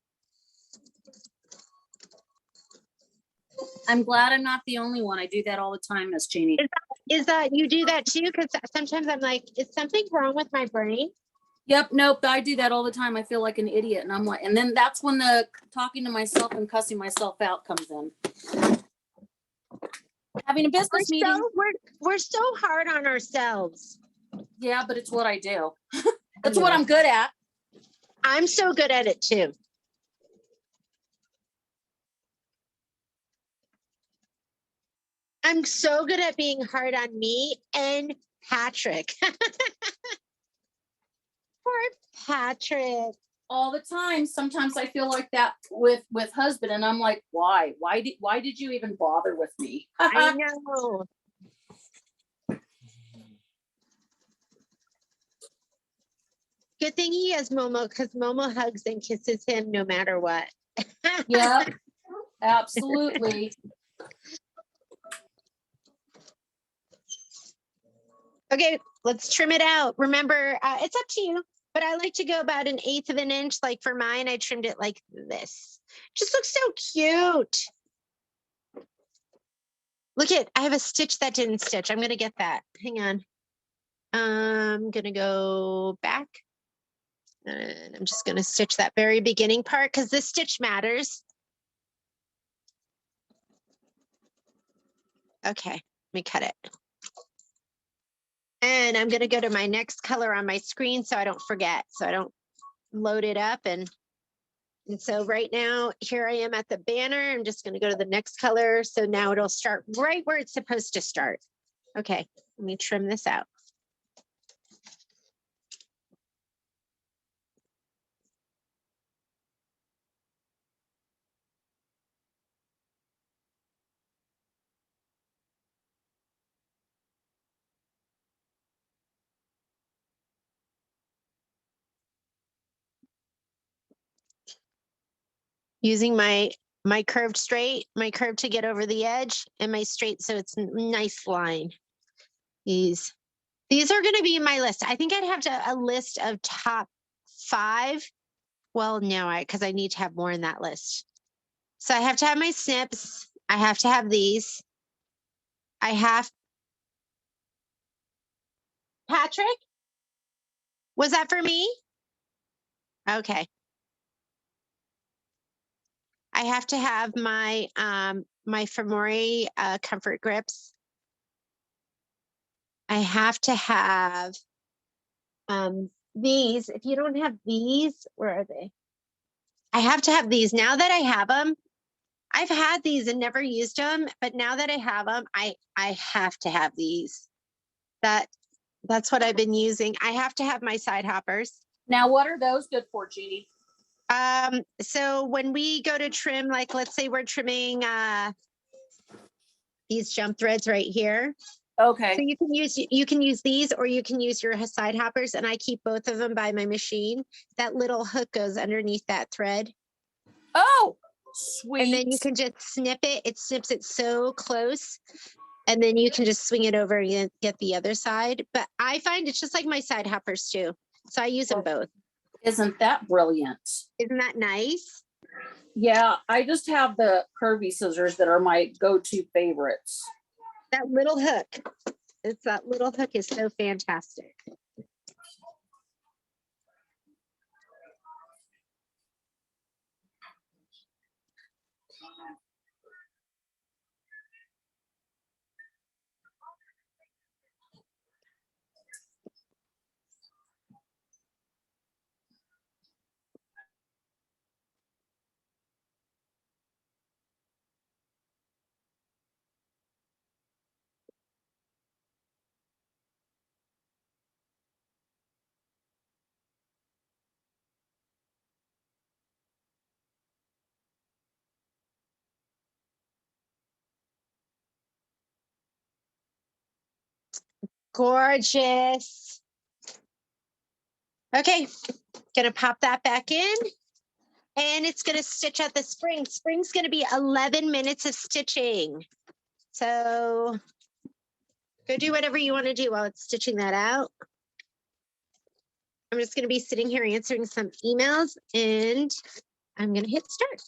I'm glad I'm not the only one. I do that all the time, Miss Jeannie. Is that you do that too? Because sometimes I'm like, is something wrong with my brain? Yep, nope, I do that all the time. I feel like an idiot, and I'm like, and then that's when the talking to myself and cussing myself out comes in. Having a business meeting. We're so hard on ourselves. Yeah, but it's what I do. That's what I'm good at. I'm so good at it too. I'm so good at being hard on me and Patrick. Poor Patrick. All the time. Sometimes I feel like that with husband, and I'm like, why? Why did you even bother with me? I know. Good thing he has Momo, because Momo hugs and kisses him no matter what. Yeah, absolutely. Okay, let's trim it out. Remember, it's up to you, but I like to go about 1/8 of an inch. Like for mine, I trimmed it like this. Just looks so cute. Look at, I have a stitch that didn't stitch. I'm gonna get that. Hang on. I'm gonna go back. And I'm just gonna stitch that very beginning part because this stitch matters. Okay, let me cut it. And I'm gonna go to my next color on my screen so I don't forget, so I don't load it up. And so right now, here I am at the banner. I'm just gonna go to the next color. So now it'll start right where it's supposed to start. Okay, let me trim this out. Using my curved straight, my curve to get over the edge, and my straight so it's nice line. These are going to be my list. I think I'd have a list of top 5. Well, no, because I need to have more in that list. So I have to have my snips. I have to have these. I have. Patrick, was that for me? Okay. I have to have my my Femori comfort grips. I have to have these. If you don't have these, where are they? I have to have these. Now that I have them, I've had these and never used them, but now that I have them, I have to have these. That's what I've been using. I have to have my side hoppers. Now, what are those good for, Jeannie? So when we go to trim, like let's say we're trimming these jump threads right here. Okay. So you can use these, or you can use your side hoppers, and I keep both of them by my machine. That little hook goes underneath that thread. Oh, sweet. And then you can just snip it. It snips it so close. And then you can just swing it over and get the other side. But I find it's just like my side hoppers too. So I use them both. Isn't that brilliant? Isn't that nice? Yeah, I just have the curvy scissors that are my go-to favorites. That little hook. That little hook is so fantastic. Gorgeous. Okay, gonna pop that back in. And it's gonna stitch at the spring. Spring's gonna be 11 minutes of stitching. So go do whatever you wanna do while it's stitching that out. I'm just gonna be sitting here answering some emails and I'm gonna hit start.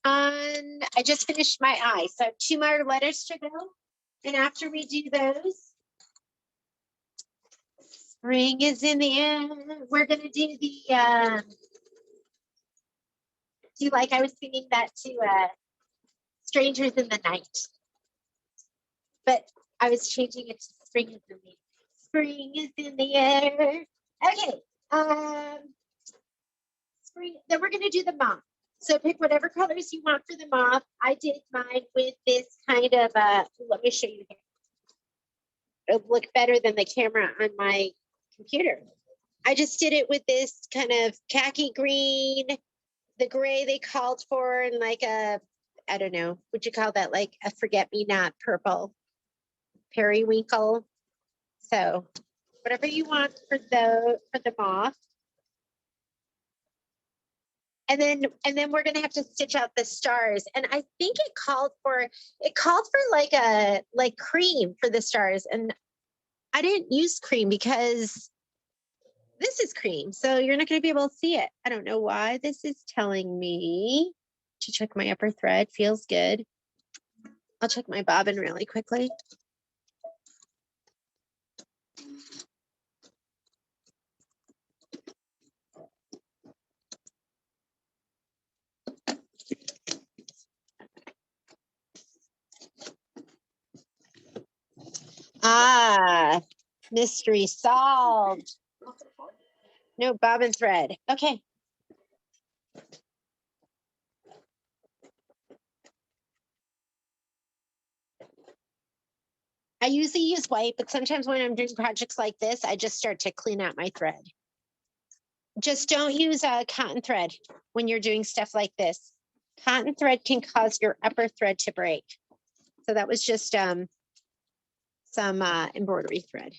I just finished my eye, so I have 2 more letters to go. And after we do those, spring is in the air. We're gonna do the do like I was singing that to Strangers in the Night. But I was changing it to spring is in the air. Spring is in the air. Okay. Spring. Then we're gonna do the moth. So pick whatever colors you want for the moth. I did mine with this kind of let me show you here. It'll look better than the camera on my computer. I just did it with this kind of khaki green, the gray they called for, and like a, I don't know, would you call that like a forget-me-not purple periwinkle? So whatever you want for the moth. And then we're gonna have to stitch out the stars. And I think it called for like cream for the stars. And I didn't use cream because this is cream. So you're not gonna be able to see it. I don't know why this is telling me to check my upper thread. Feels good. I'll check my bobbin really quickly. Ah, mystery solved. No bobbin thread. Okay. I usually use white, but sometimes when I'm doing projects like this, I just start to clean out my thread. Just don't use a cotton thread when you're doing stuff like this. Cotton thread can cause your upper thread to break. So that was just some embroidery thread.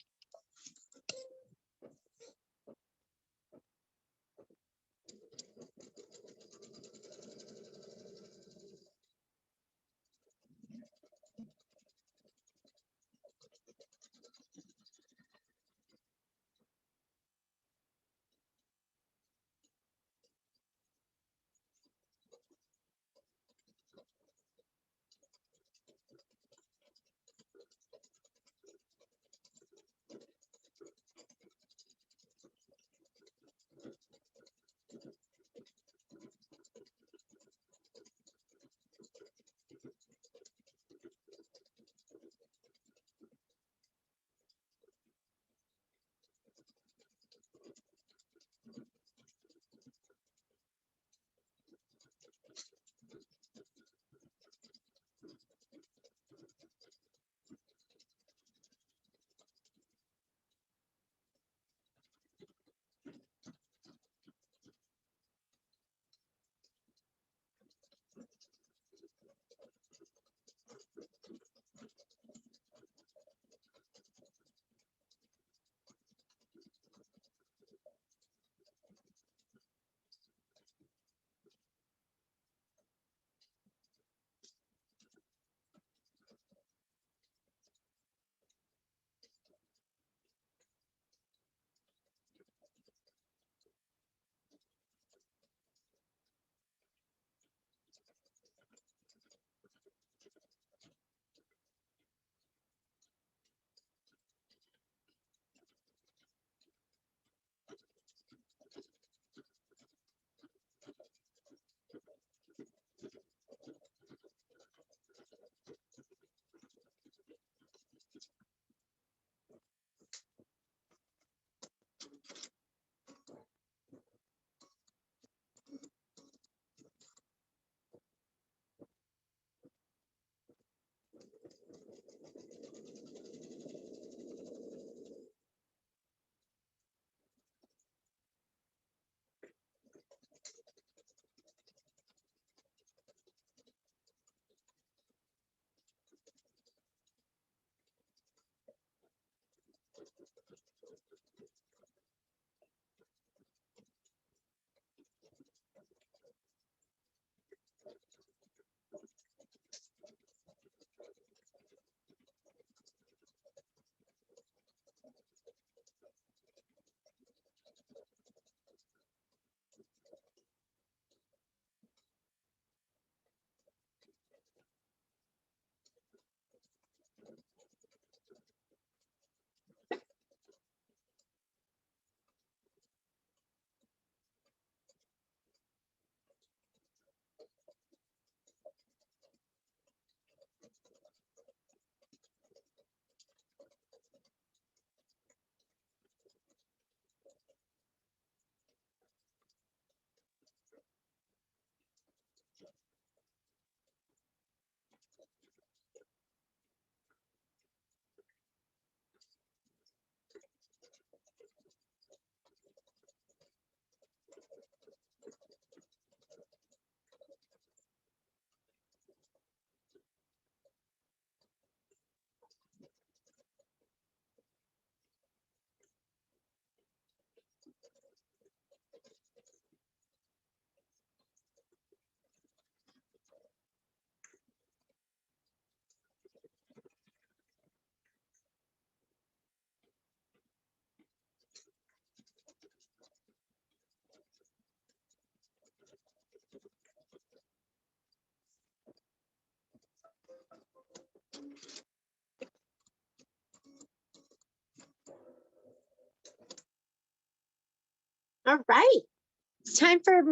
time for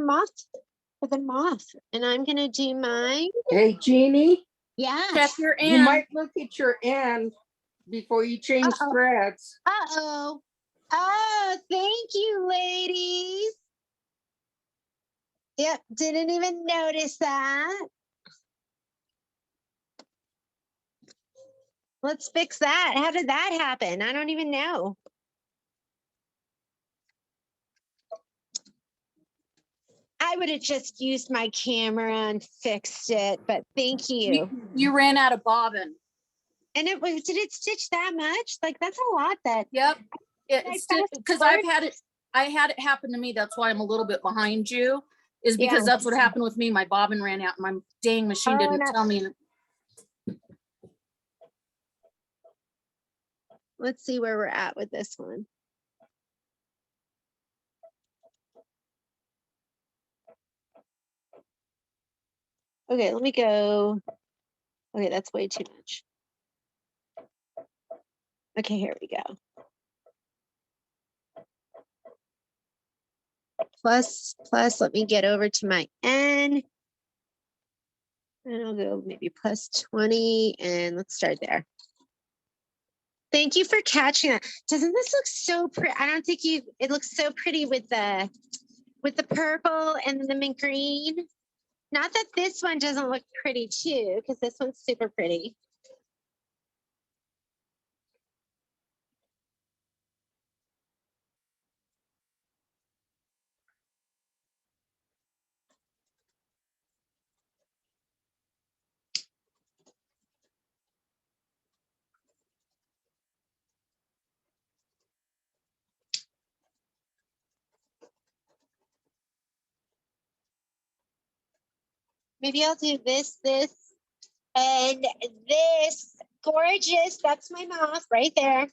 the moth. And I'm gonna do mine. Hey, Jeannie, Yeah. Check your you end. might look at your end before you change Uh-oh. threads. Uh-oh. Oh, thank you, ladies. Yep, didn't even notice that. Let's fix that. How did that happen? I don't even know. I would have just used my camera and fixed it, but thank you. You ran out of bobbin. And did it stitch that much? Like, that's a lot that. Yep. I It's fast because forward? I had it happen to me. That's why I'm a little bit behind you, is because Yeah. that's what happened with me. My bobbin ran out and my dang machine Oh, didn't no. tell me. Let's see where we're at with this one. Okay, let me go. Okay, that's way too much. Okay, here we go. Plus, let me get over to my N. And I'll go maybe plus 20 and let's start there. Thank you for catching that. Doesn't this look so pretty? I don't think it looks so pretty with the purple and the mint green. Not that this one doesn't look pretty too, because this one's super pretty. Maybe I'll do this, and this. Gorgeous. That's my moth right there.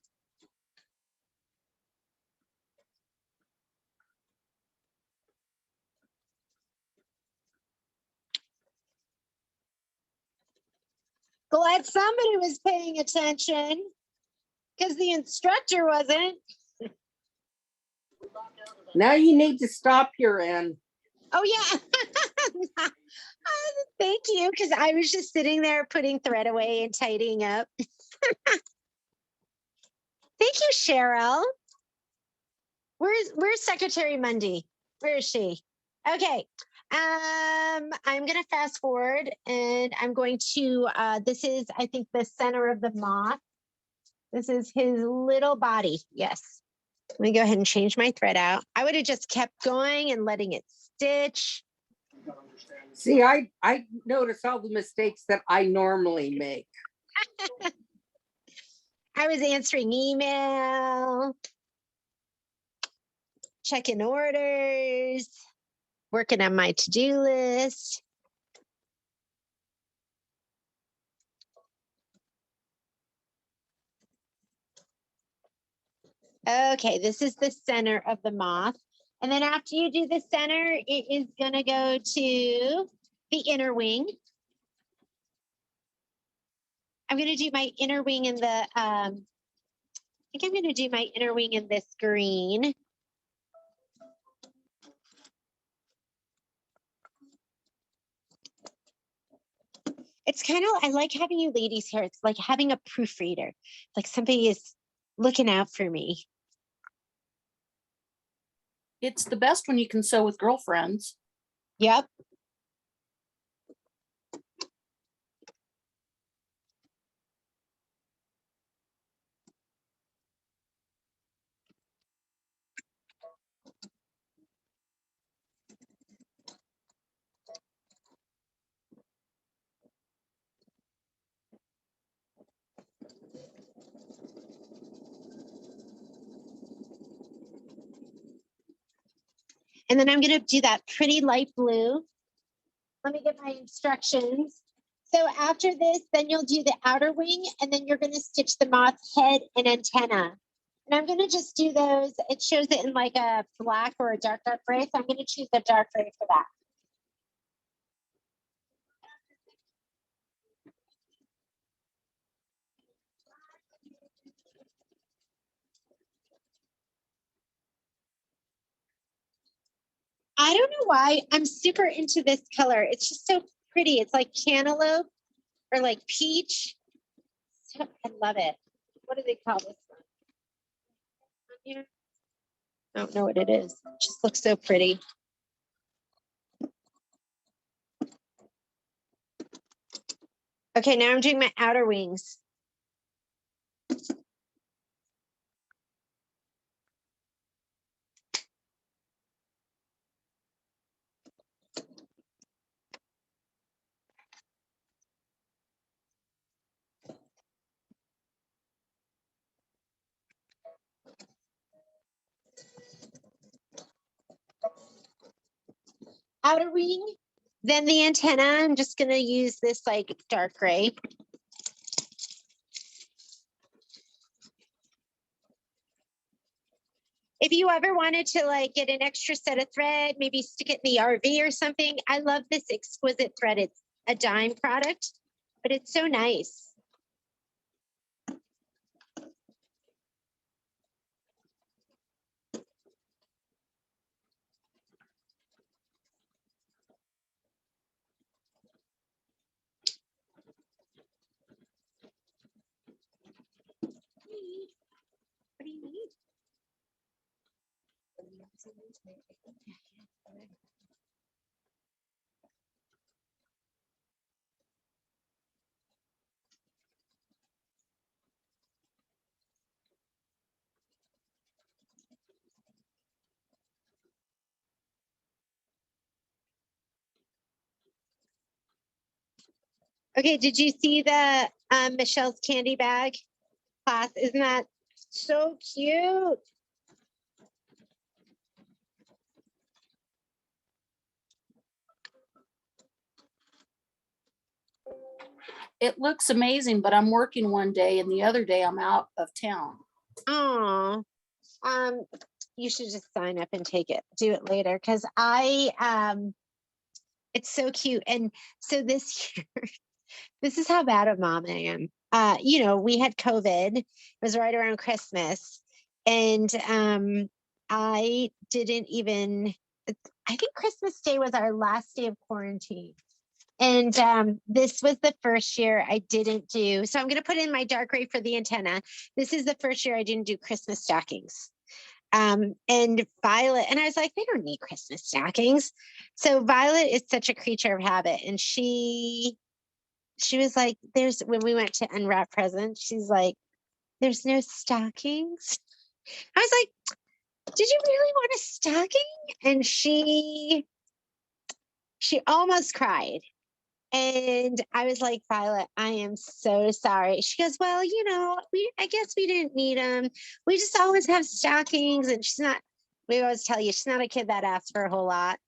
Glad somebody was paying attention because the instructor wasn't. Now you need to stop your end. Oh, yeah. Thank you, because I was just sitting there putting thread away and tidying up. Thank you, Cheryl. Where's Secretary Mundy? Where is she? Okay. I'm gonna fast forward and I'm going to this is, I think, the center of the moth. This is his little body. Yes. Let me go ahead and change my thread out. I would have just kept going and letting it stitch. See, I notice all the mistakes that I normally make. I was answering email, checking orders, working on my to-do list. Okay, this is the center of the moth. And then after you do the center, it is gonna go to the inner wing. I'm gonna do my inner wing in the, I think I'm gonna do my inner wing in this green. It's kind of, I like having you ladies here. It's like having a proofreader, like somebody is looking out for me. It's the best when you can sew with girlfriends. Yep. And then I'm going to do that pretty light blue. Let me get my instructions. So after this, then you'll do the outer wing, and then you're going to stitch the moth head and antenna. And I'm going to just do those. It shows it in like a black or a dark gray. So I'm going to choose the dark gray for that. I don't know why. I'm super into this color. It's just so pretty. It's like cantaloupe or like peach. So, I love it. What do they call this one? Here? I don't know what it is. It just looks so pretty. Okay, now I'm doing my outer wings. Outer wing, then the antenna. I'm just going to use this like dark gray. If you ever wanted to like get an extra set of thread, maybe stick it in the RV or something. I love this exquisite thread. It's a dime product, but it's so nice. What do you need? Okay, did you see the Michelle's candy bag class? Isn't that so cute? It looks amazing, but I'm working one day and the other day I'm out of town. Oh, you should just sign up and take it. Do it later because it's so cute. And so this year, this is how bad of mom I am. You know, we had COVID. It was right around Christmas, and I didn't even. I think Christmas Day was our last day of quarantine. And this was the first year I didn't do. So I'm going to put in my dark gray for the antenna. This is the first year I didn't do Christmas stockings. And Violet, and I was like, they don't need Christmas stockings. So Violet is such a creature of habit. And she was like, when we went to unwrap presents, she's like, there's no stockings. I was like, did you really want a stocking? And she almost cried. And I was like, Violet, I am so sorry. She goes, well, you know, I guess we didn't need them. We just always have stockings. And we always tell you, she's not a kid that asks for a whole lot.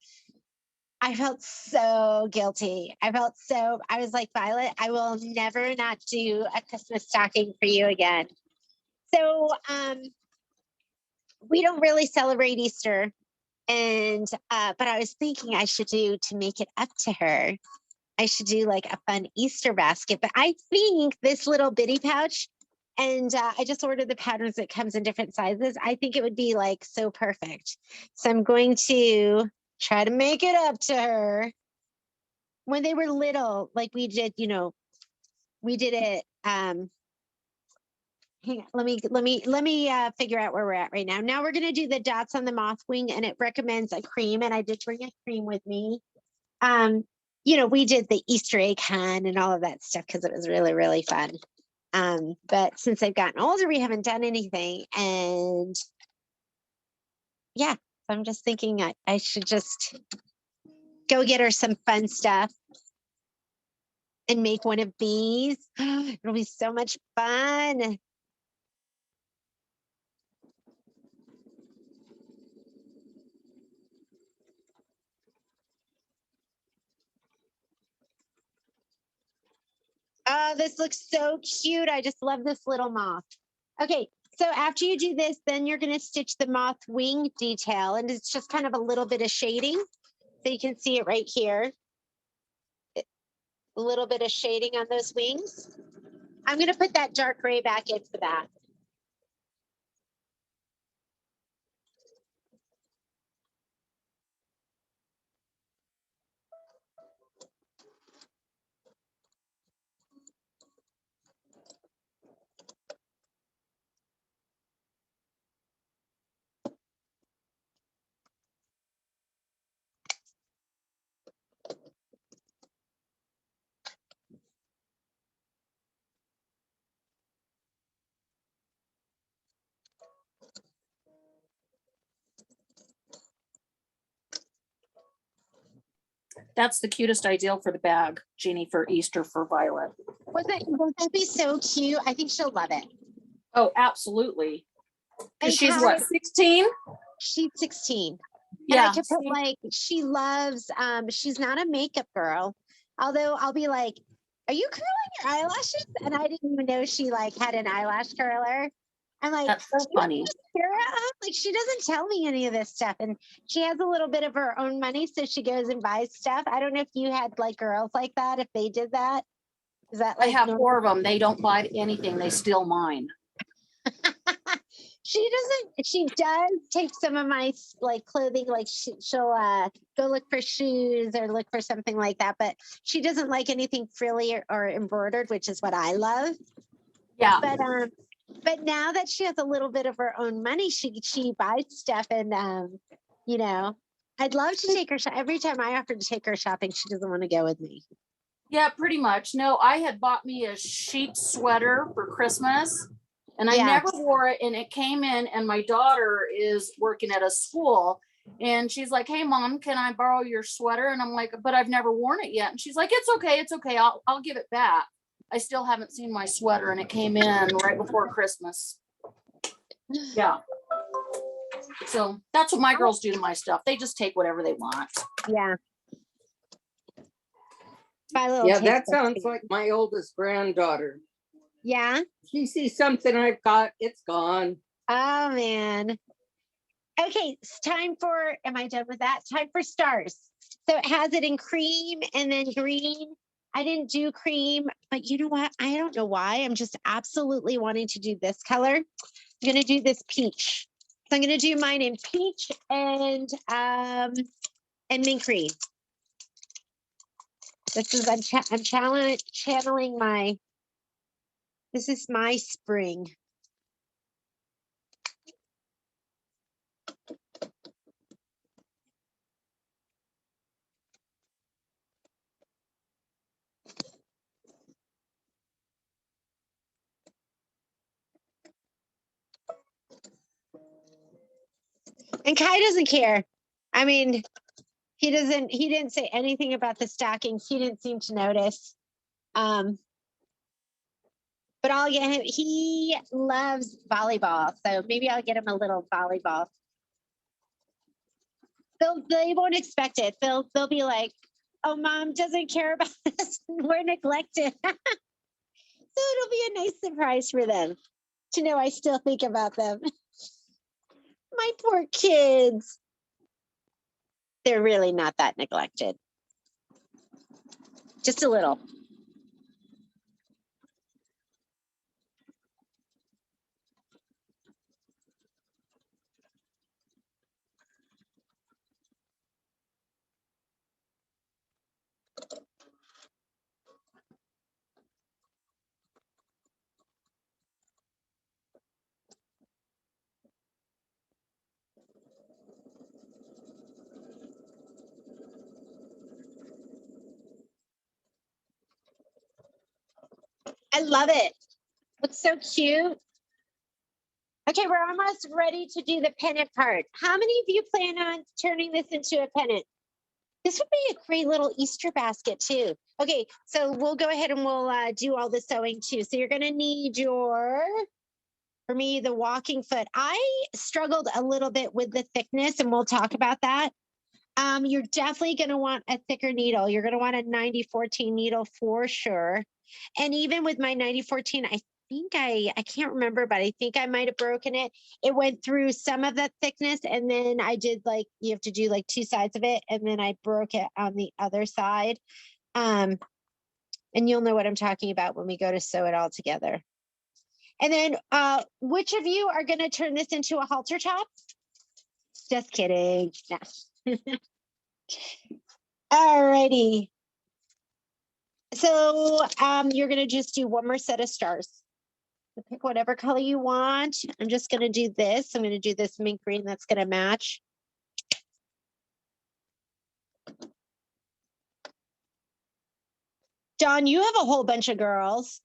I felt so guilty. I was like, Violet, I will never not do a Christmas stocking for you again. So we don't really celebrate Easter. And, but I was thinking I should do to make it up to her. I should do like a fun Easter basket, but I think this little bitty pouch, and I just ordered the patterns that comes in different sizes. I think it would be like so perfect. So I'm going to try to make it up to her. When they were little, like we did, you know, we did it. Hang on, let me figure out where we're at right now. Now we're gonna do the dots on the moth wing, and it recommends a cream, and I did bring a cream with me. You know, we did the Easter egg hunt and all of that stuff because it was really, really fun. But since I've gotten older, we haven't done anything. And yeah, I'm just thinking I should just go get her some fun stuff and make one of these. It'll be so much fun. Oh, this looks so cute. I just love this little moth. Okay, so after you do this, then you're going to stitch the moth wing detail, and it's just kind of a little bit of shading. So you can see it right here. A little bit of shading on those wings. I'm going to put that dark gray back in for that. That's the cutest ideal for the bag, Jeannie, for Easter for Violet. Won't that be so cute? I think she'll love it. Oh, absolutely. And She's Kai- what, 16? She's 16. Yeah. And I could put like, she loves, she's not a makeup girl. Although I'll be like, are you curling your eyelashes? And I didn't even know she like had an eyelash curler. I'm like, That's so funny. Sarah, like she doesn't tell me any of this stuff. And she has a little bit of her own money. So she goes and buys stuff. I don't know if you had like girls like that, if they did that. Is that I like have normal? 4 of them. They don't buy anything. They steal mine. She does take some of my like clothing, like she'll go look for shoes or look for something like that, but she doesn't like anything frilly or embroidered, which is what I love. Yeah. But now that she has a little bit of her own money, she buys stuff. And you know, I'd love to take her every time I offer to take her shopping, she doesn't want to go with me. Yeah, pretty much. No, I had bought me a sheep sweater for Christmas and I Yeah. never wore it. And it came in, and my daughter is working at a school and she's like, hey mom, can I borrow your sweater? And I'm like, but I've never worn it yet. And she's like, it's okay. It's okay. I'll give it back. I still haven't seen my sweater, and it came in right before Christmas. Yeah. So that's what my girls do to my stuff. They just take whatever they want. Yeah. My little Yeah, taste that of sounds food. like my oldest granddaughter. Yeah. She sees something I've got, it's gone. Oh man. Okay, it's time for, am I done with that? Time for stars. So it has it in cream and then green. I didn't do cream, but you know what? I don't know why. I'm just absolutely wanting to do this color. I'm gonna do this peach. So I'm gonna do mine in peach and mint green. This is, I'm channeling my, this is my spring. And Kai doesn't care. I mean, he didn't say anything about the stockings. He didn't seem to notice. But I'll get him, he loves volleyball. So maybe I'll get him a little volleyball. They won't expect it. They'll be like, oh, mom doesn't care about this. We're neglected. So it'll be a nice surprise for them to know I still think about them. My poor kids. They're really not that neglected. Just a little. I love it. Looks so cute. Okay, we're almost ready to do the pennant part. How many of you plan on turning this into a pennant? This would be a great little Easter basket too. Okay, so we'll go ahead and we'll do all the sewing too. So you're gonna need your, for me, the walking foot. I struggled a little bit with the thickness and we'll talk about that. You're definitely gonna want a thicker needle. You're gonna want a 9014 needle for sure. And even with my 9014, I think I can't remember, but I think I might have broken it. It went through some of that thickness, and then I did like, you have to do like 2 sides of it, and then I broke it on the other side. And you'll know what I'm talking about when we go to sew it all together. And then which of you are going to turn this into a halter top? Just kidding. No. All righty. So you're going to just do one more set of stars. So pick whatever color you want. I'm just going to do this. I'm going to do this mint green that's going to match. Dawn, you have a whole bunch of girls.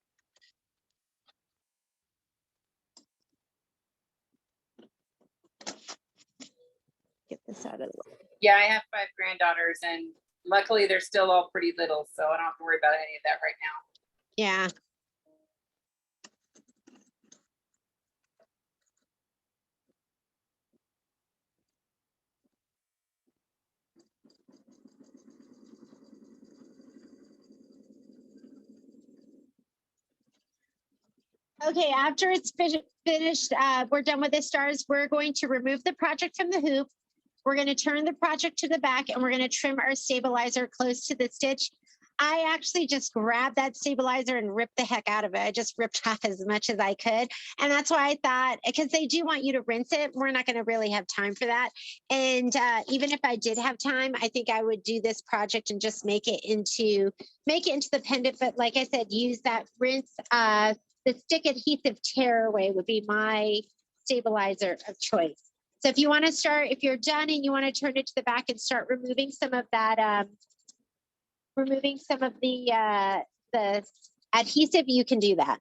Get this out of the way. Yeah, I have 5 granddaughters, and luckily they're still all pretty little, so I don't have to worry about any of that right now. Yeah. Okay, after it's finished, we're done with the stars. We're going to remove the project from the hoop. We're going to turn the project to the back and we're going to trim our stabilizer close to the stitch. I actually just grabbed that stabilizer and ripped the heck out of it. I just ripped off as much as I could. And that's why I thought, because they do want you to rinse it, we're not going to really have time for that. And even if I did have time, I think I would do this project and just make it into the pendant. But like I said, use that rinse. The stick adhesive tearaway would be my stabilizer of choice. So if you want to start, if you're done and you want to turn it to the back and start removing some of that, removing some of the adhesive, you can do that.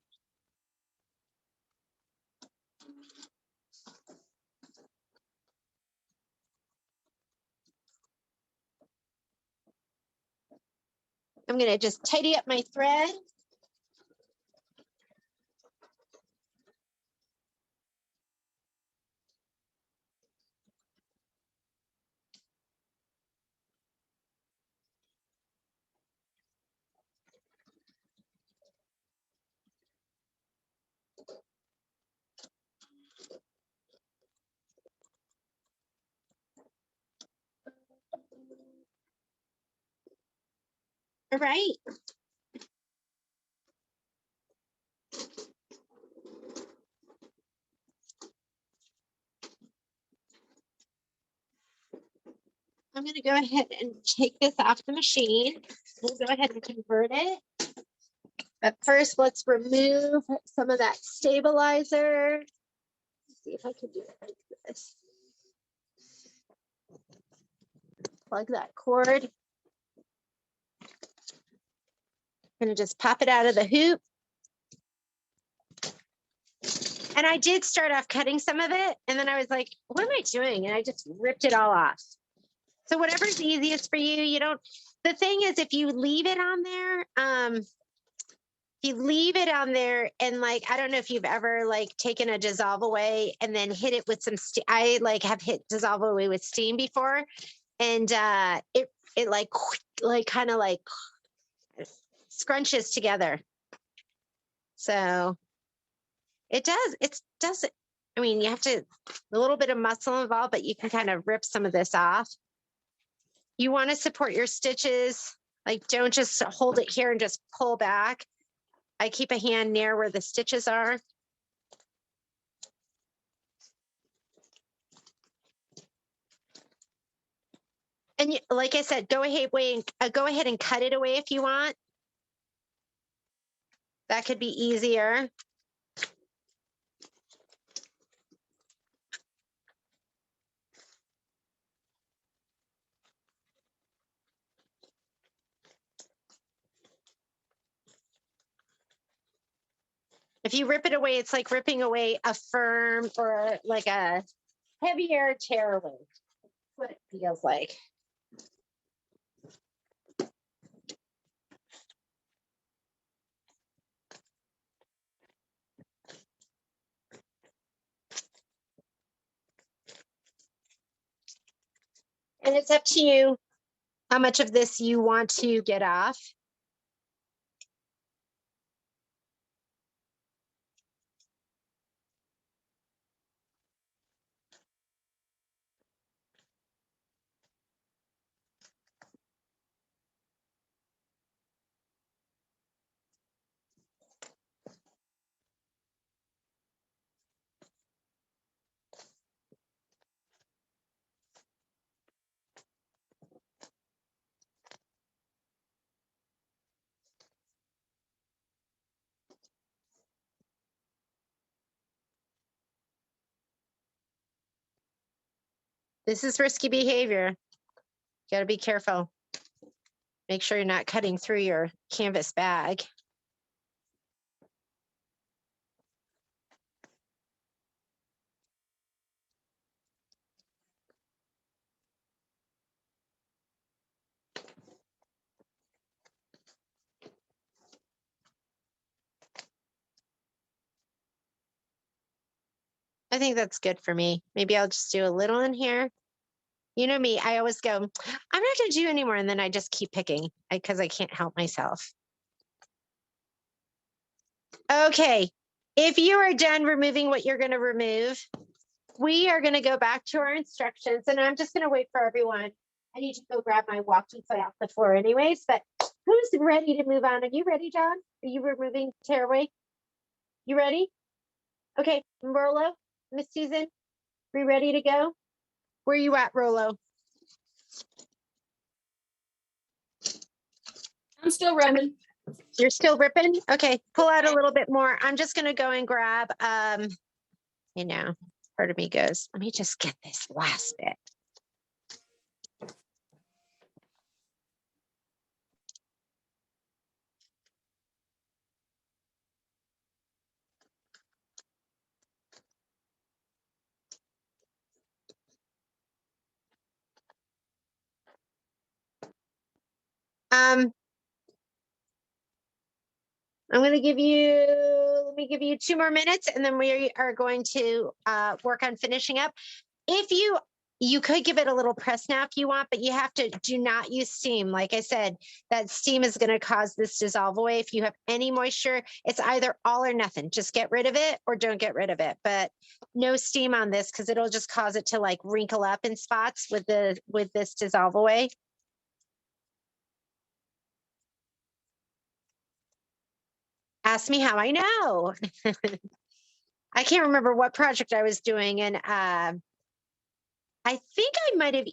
I'm going to just tidy up my thread. All right. I'm going to go ahead and take this off the machine. We'll go ahead and convert it. But first, let's remove some of that stabilizer. Let's see if I can do it like this. Plug that cord. I'm going to just pop it out of the hoop. And I did start off cutting some of it. And then I was like, what am I doing? And I just ripped it all off. So whatever's easiest for you, you don't, the thing is, if you leave it on there, and like, I don't know if you've ever like taken a dissolve away and then hit it with some, I like have hit dissolve away with steam before. And it like kind of like scrunches together. So it does. I mean, you have to, a little bit of muscle involved, but you can kind of rip some of this off. You want to support your stitches. Like, don't just hold it here and just pull back. I keep a hand near where the stitches are. And like I said, go ahead and cut it away if you want. That could be easier. If you rip it away, it's like ripping away a firm or like a heavier tearaway. That's what it feels like. And it's up to you how much of this you want to get off. This is risky behavior. You got to be careful. Make sure you're not cutting through your canvas bag. I think that's good for me. Maybe I'll just do a little in here. You know me, I always go, I'm not going to do anymore. And then I just keep picking because I can't help myself. Okay. If you are done removing what you're going to remove, we are going to go back to our instructions, and I'm just going to wait for everyone. I need to go grab my walking foot off the floor anyways, but who's ready to move on? Are you ready, John? Are you removing tearaway? You ready? Okay, Rolo, Miss Susan, we ready to go? Where you at, Rolo? I'm still ripping. You're still ripping? Okay, pull out a little bit more. I'm just going to go and grab, part of me goes, let me just get this last bit. Let me give you 2 more minutes, and then we are going to work on finishing up. If you could give it a little press now if you want, but you have to do not use steam. Like I said, that steam is going to cause this dissolve away. If you have any moisture, it's either all or nothing. Just get rid of it or don't get rid of it. But no steam on this because it'll just cause it to like wrinkle up in spots with this dissolve away. Ask me how I know. I can't remember what project I was doing. And I think it might have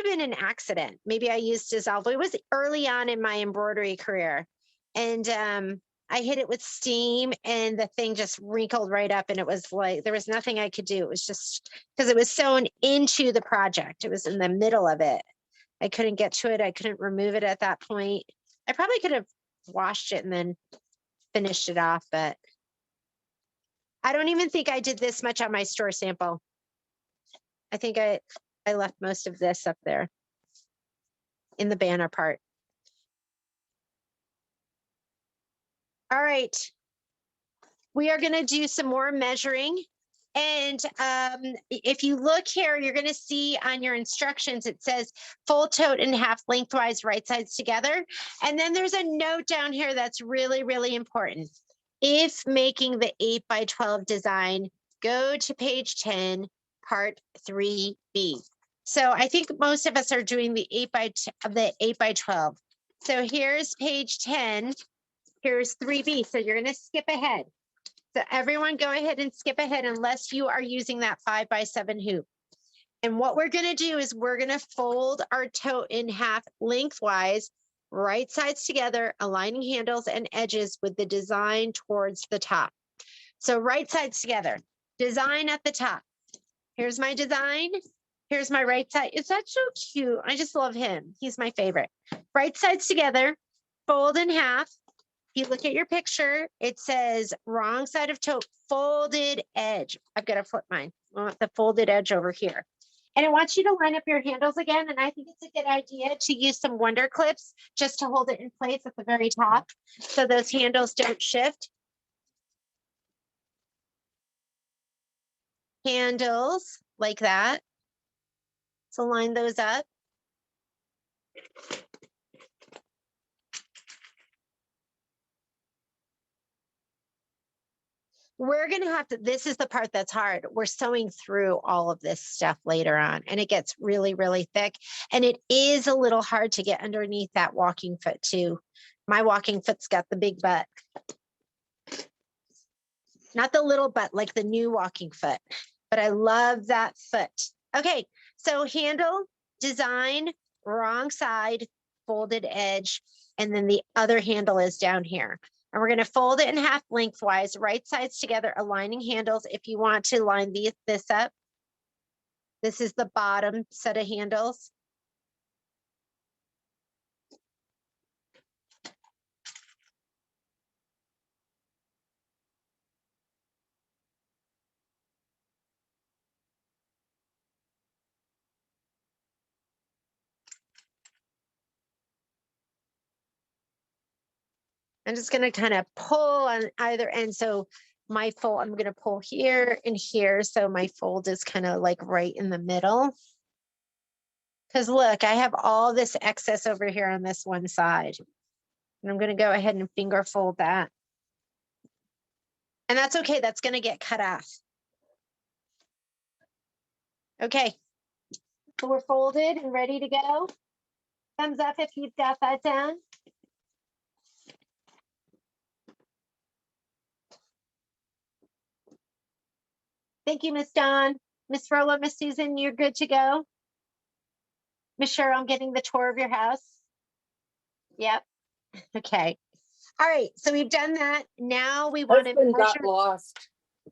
been an accident. Maybe I used dissolve. It was early on in my embroidery career. And I hit it with steam and the thing just wrinkled right up. And it was like, there was nothing I could do. It was just because it was sewn into the project. It was in the middle of it. I couldn't get to it. I couldn't remove it at that point. I probably could have washed it and then finished it off, but I don't even think I did this much on my store sample. I think I left most of this up there in the banner part. All right. We are going to do some more measuring. And if you look here, you're going to see on your instructions, it says fold tote in half lengthwise, right sides together. And then there's a note down here that's really, really important. If making the 8x12 design, go to page 10, part 3B. So I think most of us are doing the 8x12. So here's page 10. Here's 3B. So you're going to skip ahead. So everyone go ahead and skip ahead unless you are using that 5x7 hoop. And what we're going to do is we're going to fold our tote in half lengthwise, right sides together, aligning handles and edges with the design towards the top. So right sides together, design at the top. Here's my design. Here's my right side. Is that so cute? I just love him. He's my favorite. Right sides together, fold in half. If you look at your picture, it says wrong side of tote, folded edge. I've got to flip mine. I want the folded edge over here. And I want you to line up your handles again. And I think it's a good idea to use some Wonder Clips just to hold it in place at the very top so those handles don't shift. Handles like that. So line those up. We're going to have to, this is the part that's hard. We're sewing through all of this stuff later on, and it gets really, really thick. And it is a little hard to get underneath that walking foot too. My walking foot's got the big butt. Not the little butt, like the new walking foot, but I love that foot. Okay, so handle, design, wrong side, folded edge, and then the other handle is down here. And we're going to fold it in half lengthwise, right sides together, aligning handles. If you want to line this up, this is the bottom set of handles. I'm just going to kind of pull on either end. So my fold, I'm gonna pull here and here, so my fold is kind of like right in the middle. Because look, I have all this excess over here on this one side. And I'm gonna go ahead and finger fold that. And that's okay, that's gonna get cut off. Okay, so we're folded and ready to go. Thumbs up if you've got that down. Thank you, Miss Dawn. Miss Rolla, Miss Susan, you're good to go. Miss Cheryl, I'm getting the tour of your house. Yep. Okay. All right. So we've done that. Now we want to Husband got measure. lost.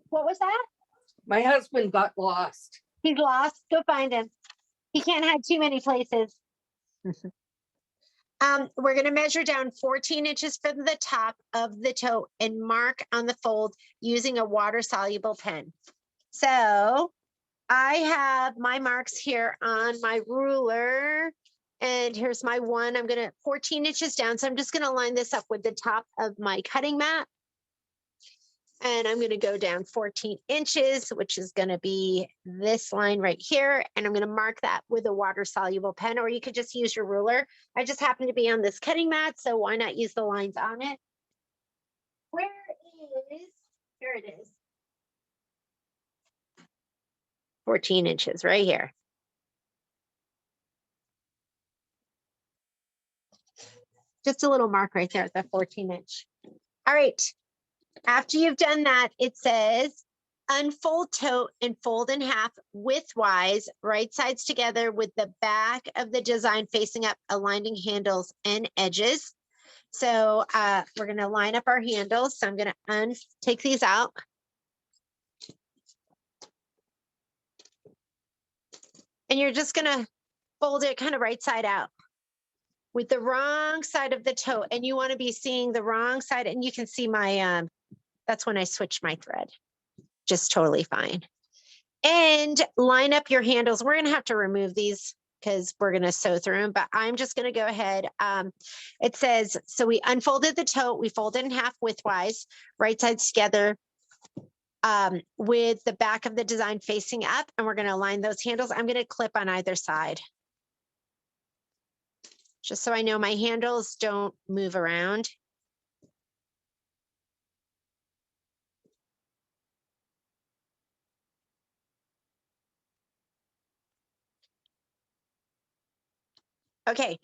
What was that? My husband got lost. He's lost. Go find him. He can't have too many places. We're going to measure down 14 inches from the top of the toe and mark on the fold using a water soluble pen. So I have my marks here on my ruler, and here's my one. I'm going to 14 inches down. So I'm just going to line this up with the top of my cutting mat. And I'm going to go down 14 inches, which is going to be this line right here. And I'm going to mark that with a water soluble pen, or you could just use your ruler. I just happen to be on this cutting mat, so why not use the lines on it? Here it is. 14 inches right here. Just a little mark right there at the 14 inch. All right. After you've done that, it says unfold tote and fold in half widthwise, right sides together with the back of the design facing up, aligning handles and edges. So we're going to line up our handles. So I'm going to take these out. And you're just going to fold it kind of right side out with the wrong side of the tote. And you want to be seeing the wrong side. And you can see my, that's when I switched my thread. Just totally fine. And line up your handles. We're going to have to remove these because we're going to sew through them, but I'm just going to go ahead. It says, so we unfolded the tote, we folded in half widthwise, right sides together with the back of the design facing up, and we're going to align those handles. I'm going to clip on either side. Just so I know my handles don't move around. Okay,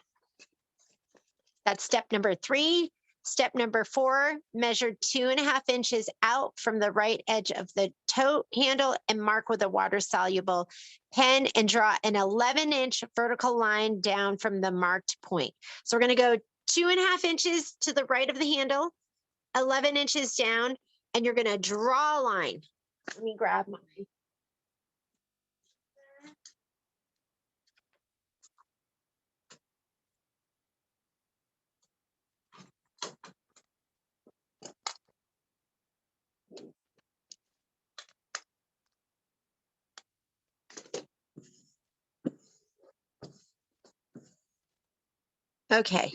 that's step number 3. Step number 4, measure 2.5 inches out from the right edge of the tote handle and mark with a water soluble pen and draw an 11-inch vertical line down from the marked point. So we're going to go 2.5 inches to the right of the handle, 11 inches down, and you're going to draw a line. Let me grab my. Okay,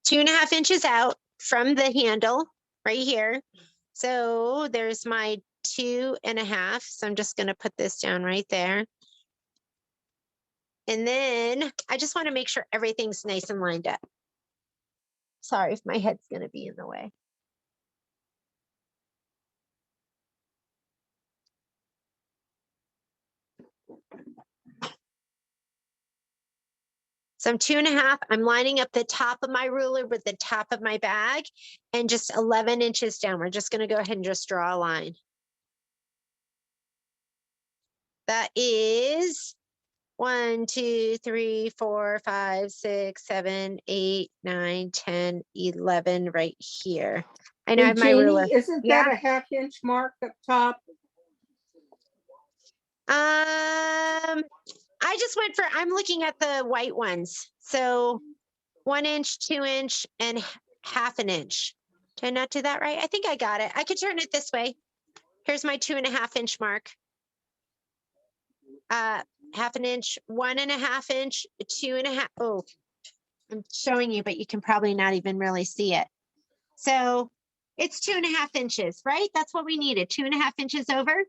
2.5 inches out from the handle right here. So there's my 2.5. So I'm just going to put this down right there. And then I just want to make sure everything's nice and lined up. Sorry if my head's going to be in the way. So I'm 2.5. I'm lining up the top of my ruler with the top of my bag and just 11 inches down. We're just going to go ahead and just draw a line. That is 1, 2, 3, 4, 5, 6, 7, 8, 9, 10, 11 right here. I know I have my Jeannie, ruler. isn't that a 1/2 inch mark up top? I just went for, I'm looking at the white ones. So 1 inch, 2 inch, and 1/2 inch. Did I not do that right? I think I got it. I could turn it this way. Here's my 2.5 inch mark. 1/2 inch, 1.5 inch, 2.5. Oh, I'm showing you, but you can probably not even really see it. So It's 2.5 inches, right? That's what we needed, 2.5 inches over.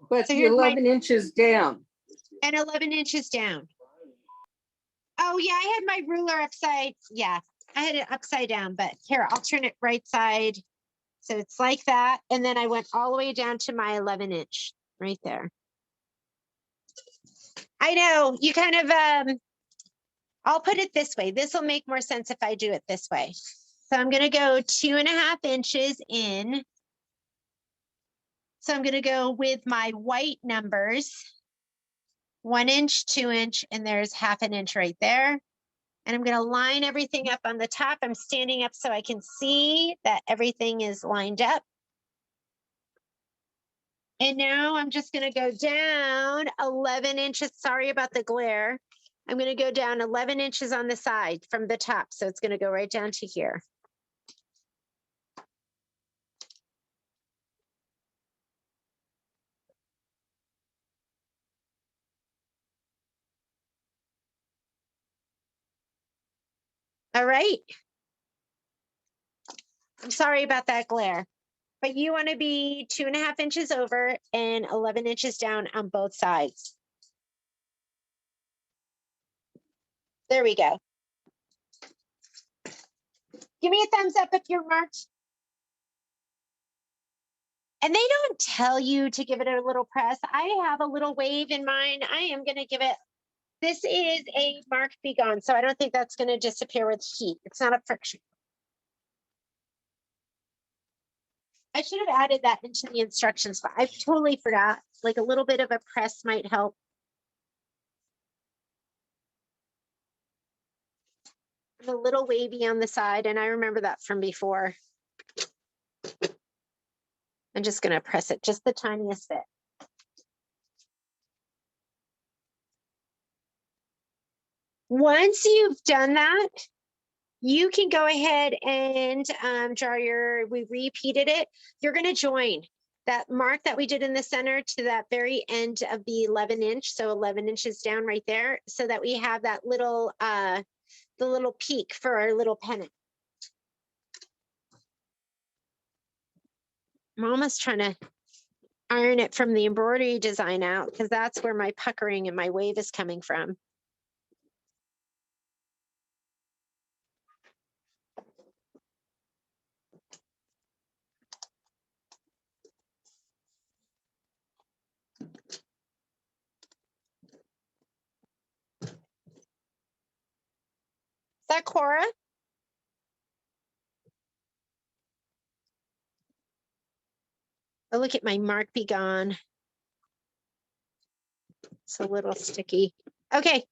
But So the here's my- 11 inches down. And 11 inches down. Oh yeah, I had my ruler upside, yeah, I had it upside down, but here, I'll turn it right side. So it's like that. And then I went all the way down to my 11 inch right there. I know you kind of, I'll put it this way. This will make more sense if I do it this way. So I'm going to go 2.5 inches in. So I'm going to go with my white numbers, 1 inch, 2 inch, and there's 1/2 inch right there. And I'm going to line everything up on the top. I'm standing up so I can see that everything is lined up. And now I'm just going to go down 11 inches. Sorry about the glare. I'm going to go down 11 inches on the side from the top. So it's going to go right down to here. All right. I'm sorry about that glare, but you want to be 2.5 inches over and 11 inches down on both sides. There we go. Give me a thumbs up if you're marked. And they don't tell you to give it a little press. I have a little wave in mine. I am going to give it. This is a mark be gone, so I don't think that's going to disappear with heat. It's not a friction. I should have added that into the instructions, but I totally forgot. Like a little bit of a press might help. I'm a little wavy on the side, and I remember that from before. I'm just going to press it just the tiniest bit. Once you've done that, you can go ahead and draw we repeated it. You're going to join that mark that we did in the center to that very end of the 11 inch. So 11 inches down right there, so that we have that little, the little peak for our little pennant. I'm almost trying to iron it from the embroidery design out, because that's where my puckering and my wave is coming from. Is that Cora? Oh, look at my mark be gone. It's a little sticky. Okay,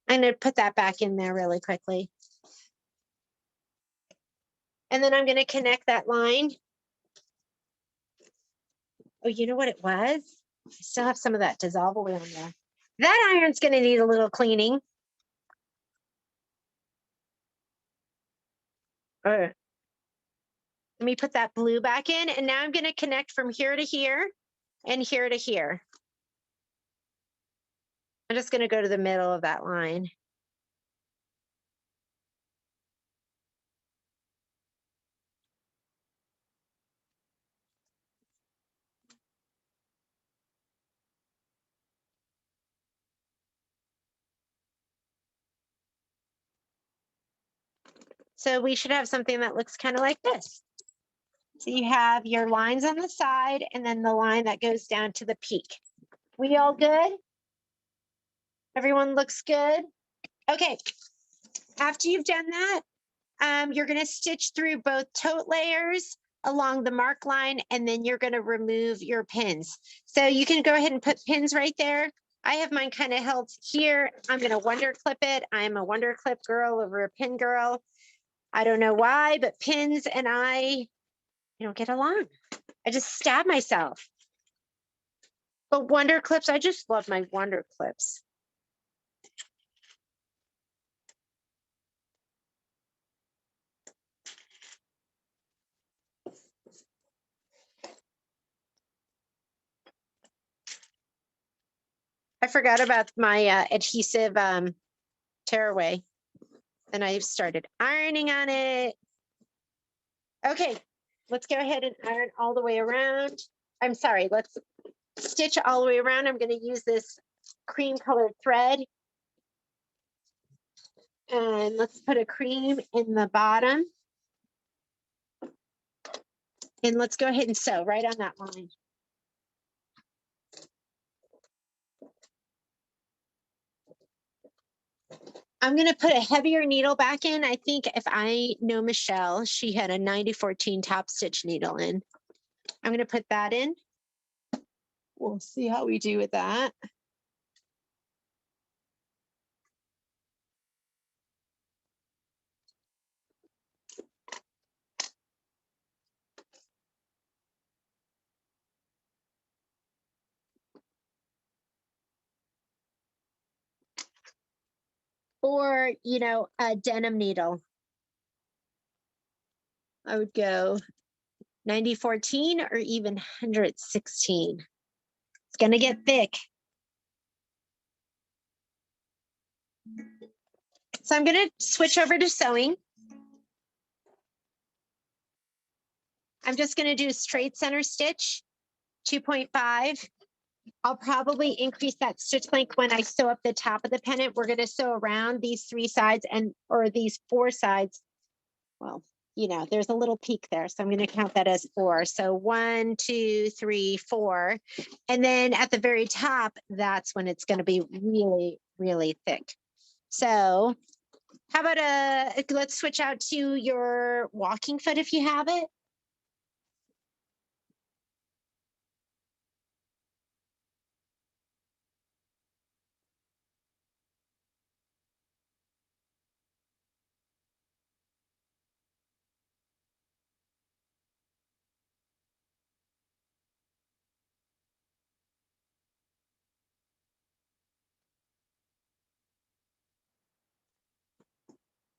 I'm going to put that back in there really quickly. And then I'm going to connect that line. Oh, you know what it was? I still have some of that dissolve oil in there. That iron's going to need a little cleaning. Let me put that blue back in. And now I'm going to connect from here to here and here to here. I'm just going to go to the middle of that line. So we should have something that looks kind of like this. So you have your lines on the side and then the line that goes down to the peak. We all good? Everyone looks good? Okay. After you've done that, you're going to stitch through both tote layers along the mark line, and then you're going to remove your pins. So you can go ahead and put pins right there. I have mine kind of held here. I'm going to wonder clip it. I'm a wonder clip girl over a pin girl. I don't know why, but pins and I don't get along. I just stab myself. But wonder clips, I just love my wonder clips. I forgot about my adhesive tearaway, and I started ironing on it. Okay, let's go ahead and iron all the way around. I'm sorry, let's stitch all the way around. I'm going to use this cream colored thread. And let's put a cream in the bottom. And let's go ahead and sew right on that line. I'm going to put a heavier needle back in. I think if I know Michelle, she had a 9014 top stitch needle in. I'm going to put that in. We'll see how we do with that. Or, you know, a denim needle. I would go 9014 or even 116. It's going to get thick. So I'm going to switch over to sewing. I'm just going to do straight center stitch, 2.5. I'll probably increase that stitch length when I sew up the top of the pendant. We're going to sew around these 3 sides or these 4 sides. Well, you know, there's a little peak there. So I'm going to count that as 4. So 1, 2, 3, 4. And then at the very top, that's when it's going to be really, really thick. So how about let's switch out to your walking foot if you have it.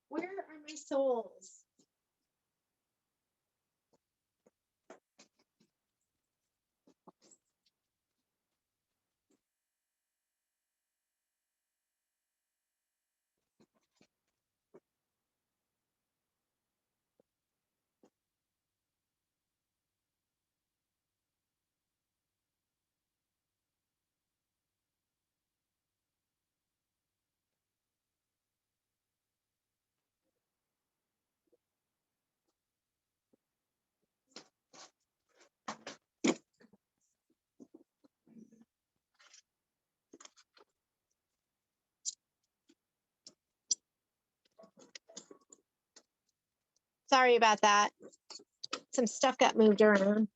Where are my soles? Sorry about that. Some stuff got moved around.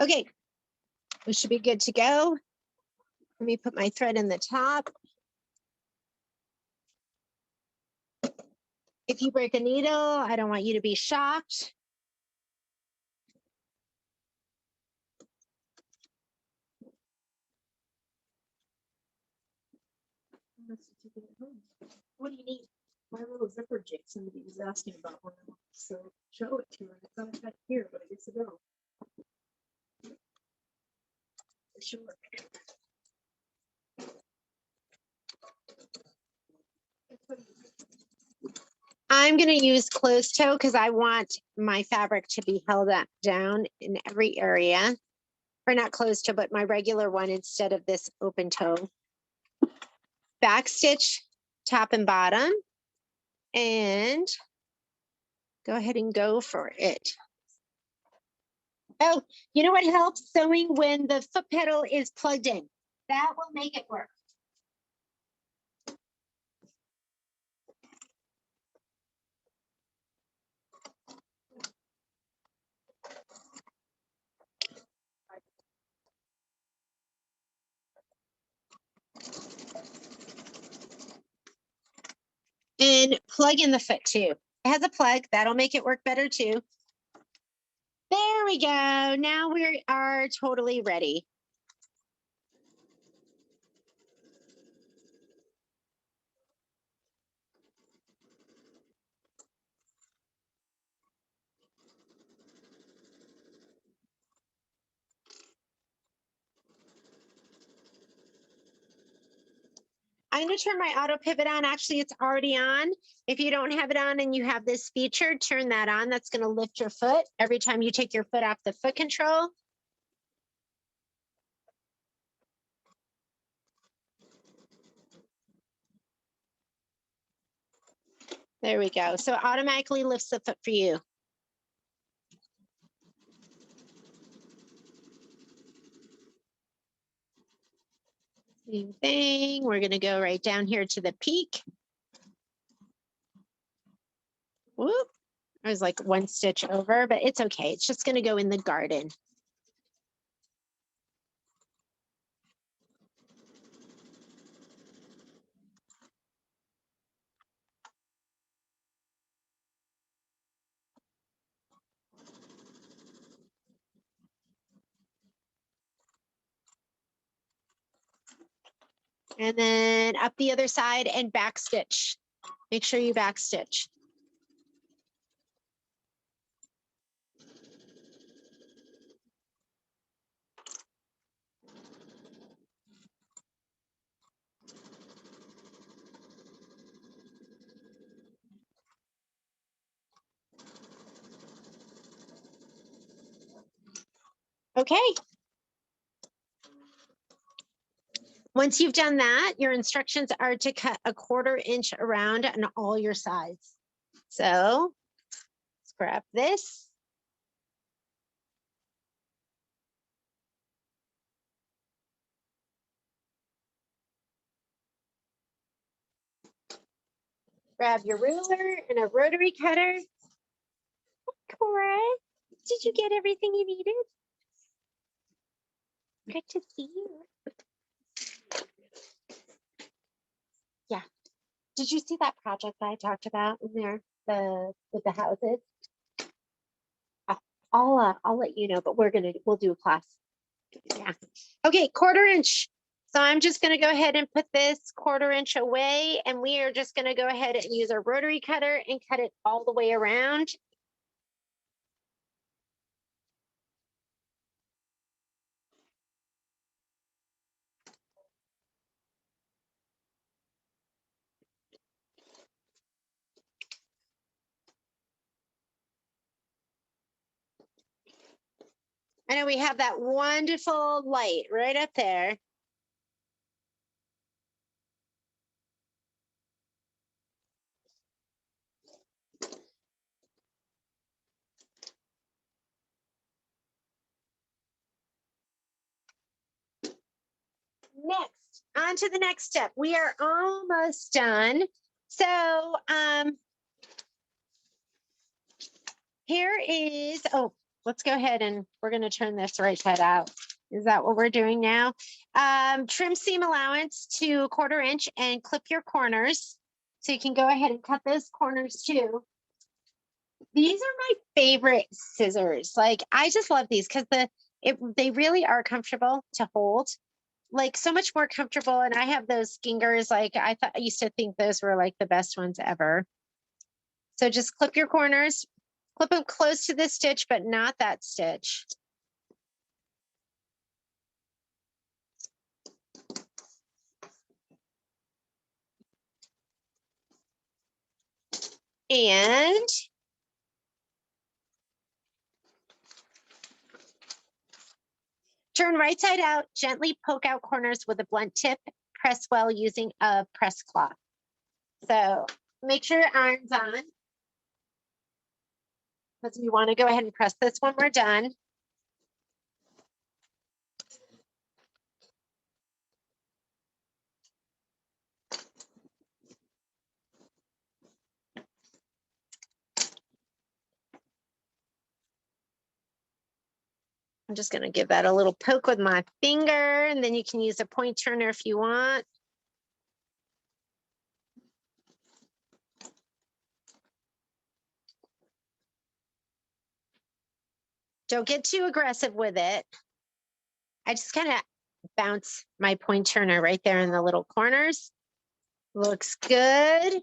Okay, we should be good to go. Let me put my thread in the top. If you break a needle, I don't want you to be shocked. What do you need? My little zipper jig somebody was asking about one. So show it to her. I thought I had it here, but I guess I don't. For sure. I'm going to use closed toe because I want my fabric to be held up down in every area. Or not closed toe, but my regular one instead of this open toe. Back stitch, top and bottom. And go ahead and go for it. Oh, you know what helps sewing when the foot pedal is plugged in? That will make it work. And plug in the foot too. It has a plug, that'll make it work better too. There we go. Now we are totally ready. I'm going to turn my auto pivot on. Actually, it's already on. If you don't have it on and you have this feature, turn that on. That's going to lift your foot every time you take your foot off the foot control. There we go. So it automatically lifts the foot for you. Same thing. We're going to go right down here to the peak. Whoop. I was like one stitch over, but it's okay. It's just going to go in the garden. And then up the other side and back stitch. Make sure you back stitch. Okay. Once you've done that, your instructions are to cut a 1/4 inch around on all your sides. So let's grab this. Grab your ruler and a rotary cutter. Cora, did you get everything you needed? Good to see you. Yeah. Did you see that project that I talked about in there, with the houses? I'll let you know, but we'll do a class. Yeah. Okay, 1/4 inch. So I'm just going to go ahead and put this 1/4 inch away, and we are just going to go ahead and use our rotary cutter and cut it all the way around. I know we have that wonderful light right up there. Next, on to the next step. We are almost done. So here is, let's go ahead and we're going to turn this right side out. Is that what we're doing now? Trim seam allowance to 1/4 inch and clip your corners. So you can go ahead and cut those corners too. These are my favorite scissors. Like, I just love these because they really are comfortable to hold. Like, so much more comfortable. And I have those Skingers. Like, I used to think those were like the best ones ever. So just clip your corners, clip them close to the stitch, but not that stitch. And turn right side out, gently poke out corners with a blunt tip, press well using a press cloth. So make sure your iron's on, because we want to go ahead and press this when we're done. I'm just going to give that a little poke with my finger, and then you can use a point turner if you want. Don't get too aggressive with it. I just kind of bounce my point turner right there in the little corners. Looks good.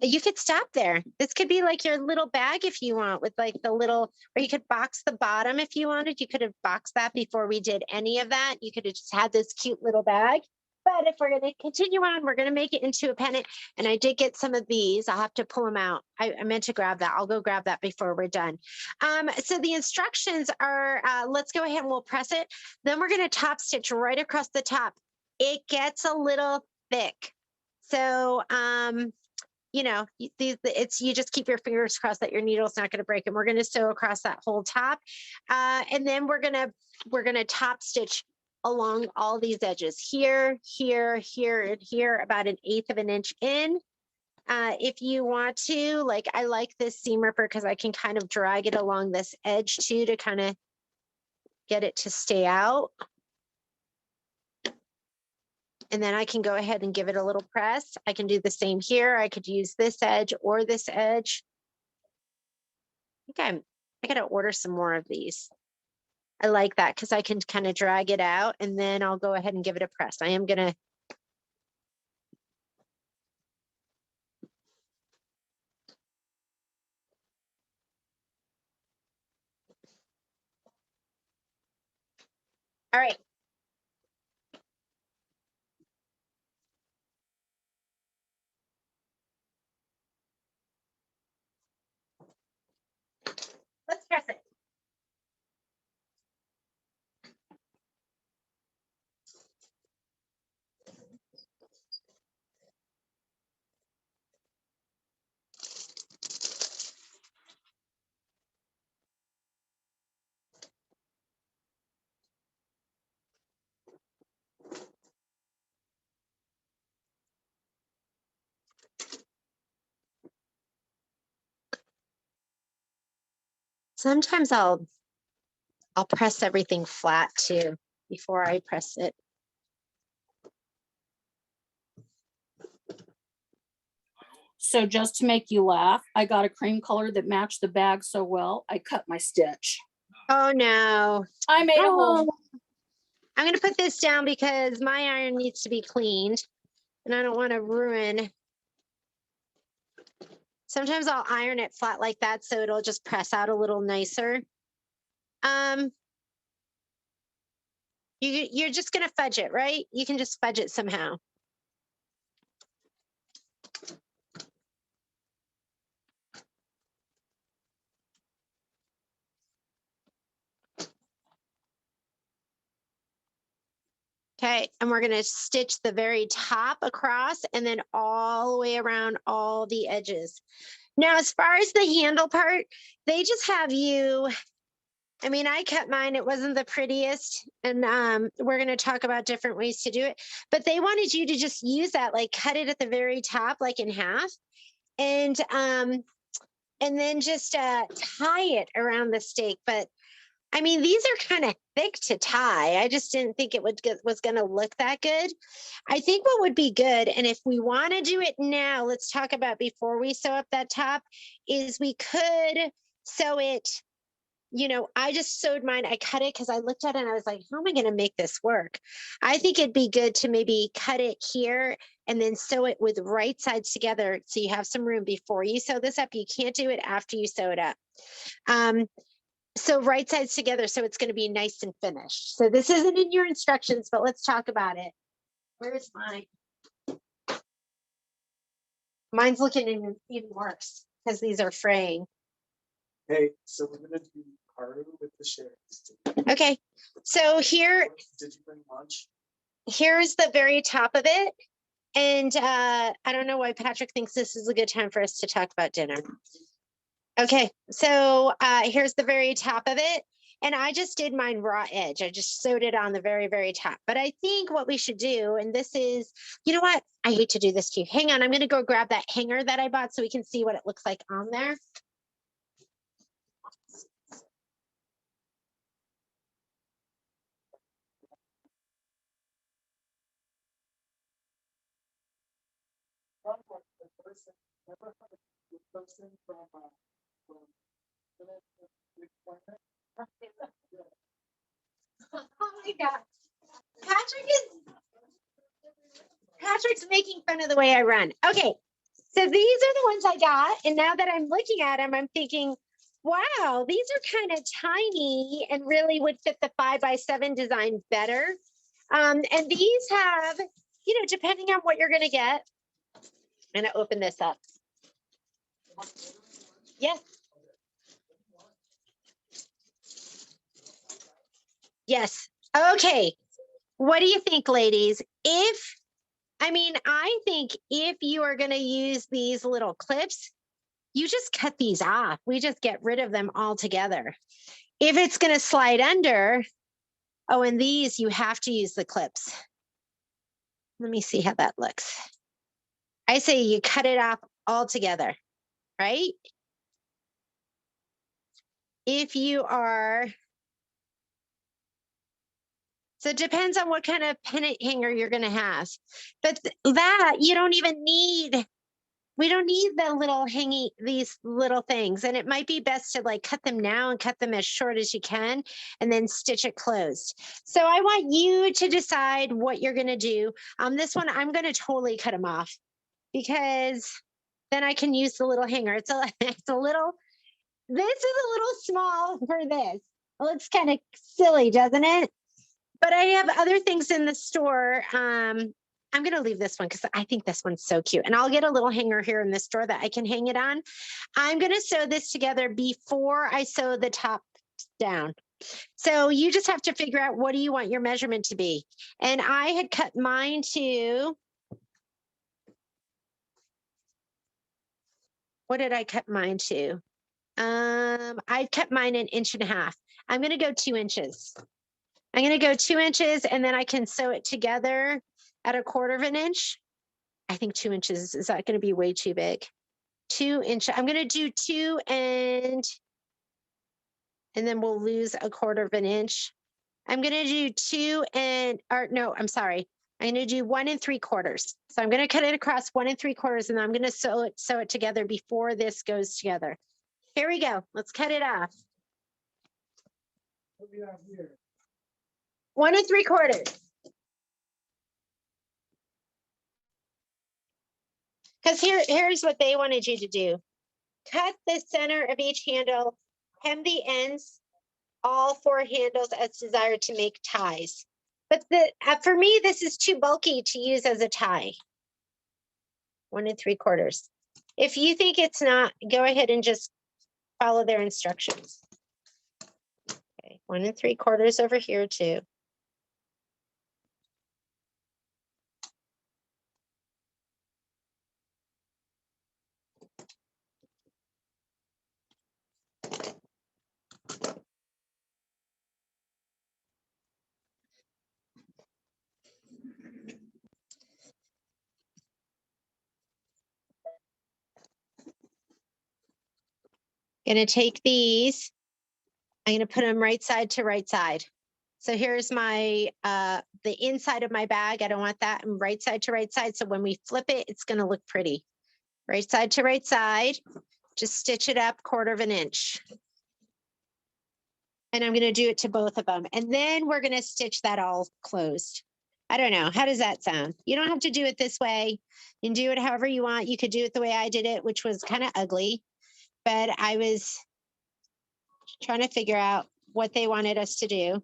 You could stop there. This could be like your little bag if you want, with like the little, or you could box the bottom if you wanted. You could have boxed that before we did any of that. You could have just had this cute little bag. But if we're going to continue on, we're going to make it into a pendant. And I did get some of these. I'll have to pull them out. I meant to grab that. I'll go grab that before we're done. So the instructions are, let's go ahead and we'll press it. Then we're going to top stitch right across the top. It gets a little thick. So, you know, you just keep your fingers crossed that your needle's not going to break. And we're going to sew across that whole top. And then we're going to top stitch along all these edges here, here, here, and here, about 1/8 of an inch in. If you want to, like, I like this seam ripper because I can kind of drag it along this edge too to kind of get it to stay out. And then I can go ahead and give it a little press. I can do the same here. I could use this edge or this edge. I got to order some more of these. I like that because I can kind of drag it out and then I'll go ahead and give it a press. I am going to. All right. Let's press it. Sometimes I'll press everything flat too before I press it. So just to make you laugh, I got a cream color that matched the bag so well, I cut my stitch. Oh no. I made a hole. I'm going to put this down because my iron needs to be cleaned and I don't want to ruin. Sometimes I'll iron it flat like that so it'll just press out a little nicer. You're just going to fudge it, right? You can just fudge it somehow. Okay, and we're going to stitch the very top across and then all the way around all the edges. Now, as far as the handle part, they just have you, I mean, I cut mine, it wasn't the prettiest, and we're going to talk about different ways to do it, but they wanted you to just use that, like cut it at the very top, like in half, and then just tie it around the stake. But I mean, these are kind of thick to tie. I just didn't think it was going to look that good. I think what would be good, and if we want to do it now, let's talk about before we sew up that top, is we could sew it, you know, I just sewed mine. I cut it because I looked at it and I was like, how am I going to make this work? I think it'd be good to maybe cut it here and then sew it with right sides together so you have some room before you sew this up. You can't do it after you sew it up. So right sides together, so it's going to be nice and finished. So this isn't in your instructions, but let's talk about it. Where's mine? Mine's looking even worse because these are fraying. Okay, so we're gonna do Karu with the shares. Okay, so here. Did you bring lunch? Here's the very top of it. And I don't know why Patrick thinks this is a good time for us to talk about dinner. Okay, so here's the very top of it. And I just did mine raw edge. I just sewed it on the very, very top. But I think what we should do, and this is, you know what? I hate to do this to you. Hang on, I'm going to go grab that hanger that I bought so we can see what it looks like on there. Oh my God. Patrick's making fun of the way I run. Okay, so these are the ones I got. And now that I'm looking at them, I'm thinking, wow, these are kind of tiny and really would fit the 5x7 design better. And these have depending on what you're going to get. I'm going to open this up. Yes. Yes. Okay. What do you think, ladies? I think if you are going to use these little clips, you just cut these off. We just get rid of them altogether. If it's going to slide under, and these, you have to use the clips. Let me see how that looks. I say you cut it off altogether, right? If you are, so it depends on what kind of pennant hanger you're going to have. But that you don't even need. We don't need the little hanging, these little things. And it might be best to like cut them now and cut them as short as you can and then stitch it closed. So I want you to decide what you're going to do. This one, I'm going to totally cut them off because then I can use the little hanger. It's a little, this is a little small for this. Well, it's kind of silly, doesn't it? But I have other things in the store. I'm going to leave this one because I think this one's so cute. And I'll get a little hanger here in the store that I can hang it on. I'm going to sew this together before I sew the top down. So you just have to figure out what do you want your measurement to be. And I had cut mine to, what did I cut mine to? I cut mine 1.5 inches. I'm going to go 2 inches. I'm going to go 2 inches and then I can sew it together at 1/4 inch. I think 2 inches, is that going to be way too big? 2 inches. I'm going to do 2 and then we'll lose 1/4 inch. I'm going to do 2 and, or no, I'm sorry. I'm going to do 1 3/4. So I'm going to cut it across 1 3/4 and then I'm going to sew it together before this goes together. Here we go. Let's cut it off. What do we have here? 1 3/4. Because here's what they wanted you to do. Cut the center of each handle, hem the ends, all 4 handles as desired to make ties. But for me, this is too bulky to use as a tie. 1 3/4. If you think it's not, go ahead and just follow their instructions. Okay, 1 3/4 over here too. Going to take these. I'm going to put them right side to right side. So here's my, the inside of my bag. I don't want that. And right side to right side. So when we flip it, it's going to look pretty. Right side to right side. Just stitch it up 1/4 inch. And I'm going to do it to both of them. And then we're going to stitch that all closed. I don't know. How does that sound? You don't have to do it this way. You can do it however you want. You could do it the way I did it, which was kind of ugly. But I was trying to figure out what they wanted us to do.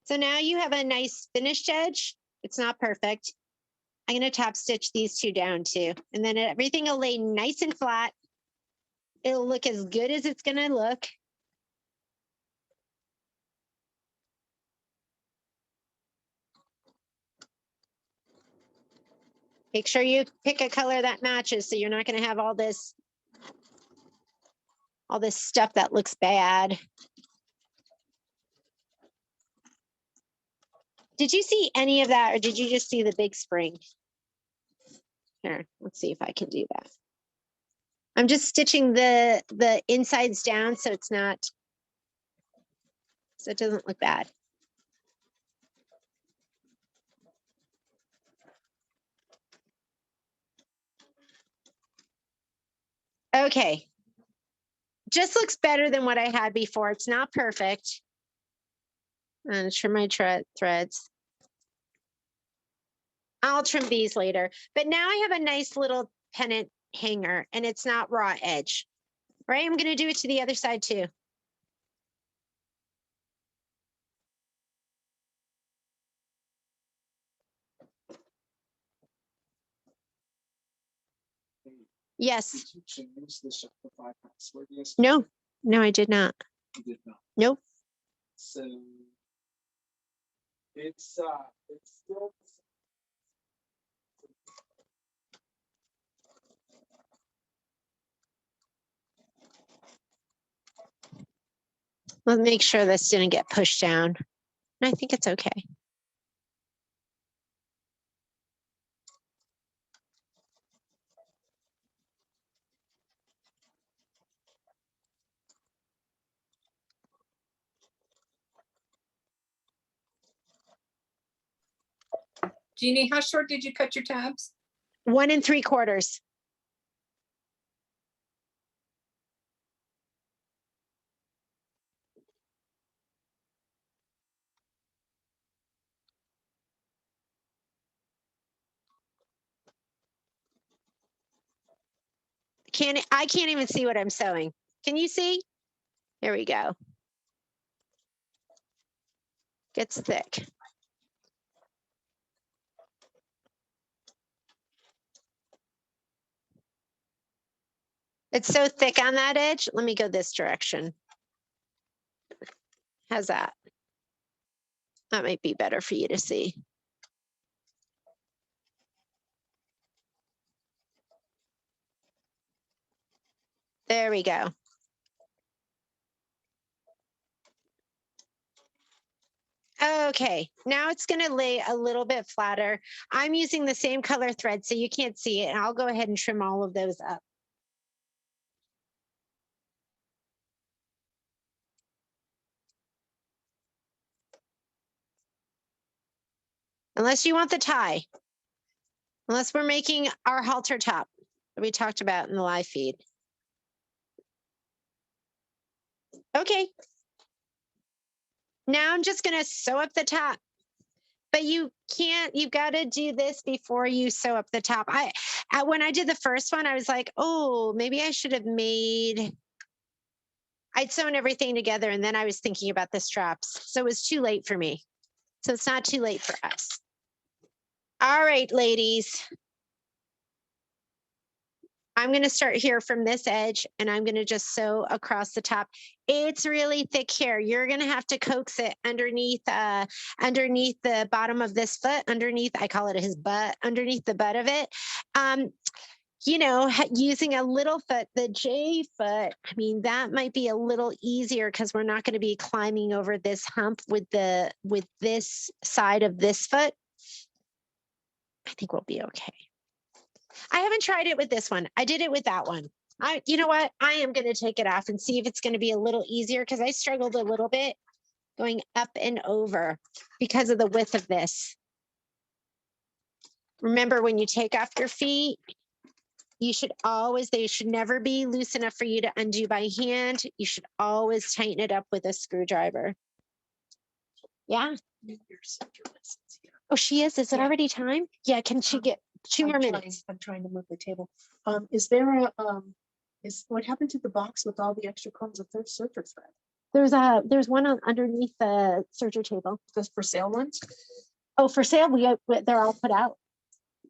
So now you have a nice finished edge. It's not perfect. I'm going to top stitch these 2 down too. And then everything will lay nice and flat. It'll look as good as it's going to look. Make sure you pick a color that matches so you're not going to have all this stuff that looks bad. Did you see any of that or did you just see the big spring? Here, let's see if I can do that. I'm just stitching the insides down so it doesn't look bad. Okay. Just looks better than what I had before. It's not perfect. And trim my threads. I'll trim these later. But now I have a nice little pennant hanger and it's not raw edge. Right, I'm gonna do it to the other side too. Yes. Did you change the Shopify password yesterday? No, no, I did not. You did not. Nope. So it's still Let's make sure this didn't get pushed down. I think it's okay. Jeannie, how short did you cut your tabs? 1 3/4. I can't even see what I'm sewing. Can you see? There we go. Gets thick. It's so thick on that edge. Let me go this direction. How's that? That might be better for you to see. There we go. Okay, now it's going to lay a little bit flatter. I'm using the same color thread, so you can't see it. And I'll go ahead and trim all of those up. Unless you want the tie. Unless we're making our halter top that we talked about in the live feed. Okay. Now I'm just going to sew up the top. But you can't, you've got to do this before you sew up the top. When I did the first one, I was like, oh, maybe I should have I'd sewn everything together and then I was thinking about the straps. So it was too late for me. So it's not too late for us. All right, ladies. I'm going to start here from this edge and I'm going to just sew across the top. It's really thick here. You're going to have to coax it underneath the bottom of this foot, I call it his butt, underneath the butt of it. You know, using a little foot, the J foot, I mean, that might be a little easier because we're not going to be climbing over this hump with this side of this foot. I think we'll be okay. I haven't tried it with this one. I did it with that one. You know what? I am going to take it off and see if it's going to be a little easier because I struggled a little bit going up and over because of the width of this. Remember, when you take off your feet, they should never be loose enough for you to undo by hand. You should always tighten it up with a screwdriver. Yeah. Oh, she is. Is it already time? Yeah. Can she get 2 more minutes? I'm trying to move the table. Is there what happened to the box with all the extra combs of their serger thread? There's one underneath the serger table. Just for sale ones? Oh, for sale. They're all put out.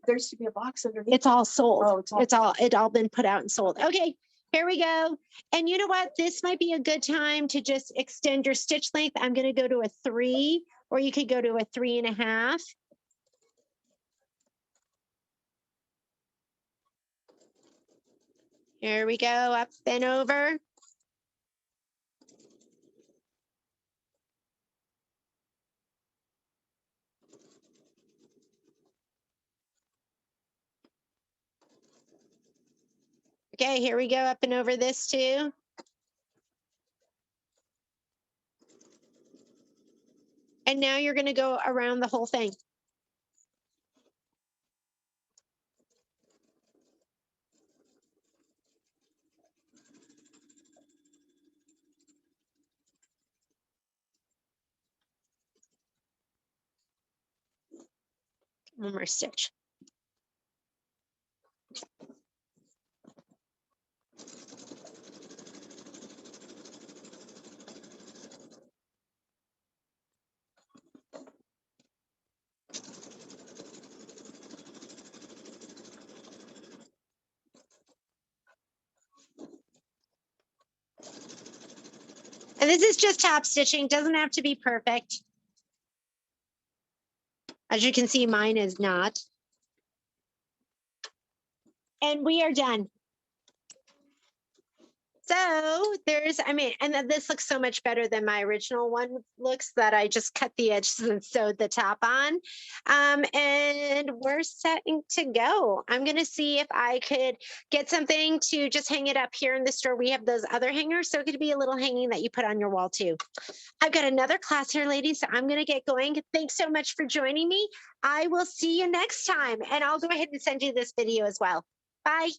There used to be a box underneath. It's all sold. Oh, it all been put out and sold. Okay, here we go. And you know what? This might be a good time to just extend your stitch length. I'm going to go to a 3, or you could go to a 3.5. Here we go, up and over. Okay, here we go, up and over this too. And now you're going to go around the whole thing. One more stitch. And this is just top stitching, doesn't have to be perfect. As you can see, mine is not. And we are done. So there's, I mean, and then this looks so much better than my original one looks, that I just cut the edges and sewed the top on. And we're setting to go. I'm going to see if I could get something to just hang it up here in the store. We have those other hangers, so it could be a little hanging that you put on your wall too. I've got another class here, ladies, so I'm going to get going. Thanks so much for joining me. I will see you next time, and I'll go ahead and send you this video as well. Bye.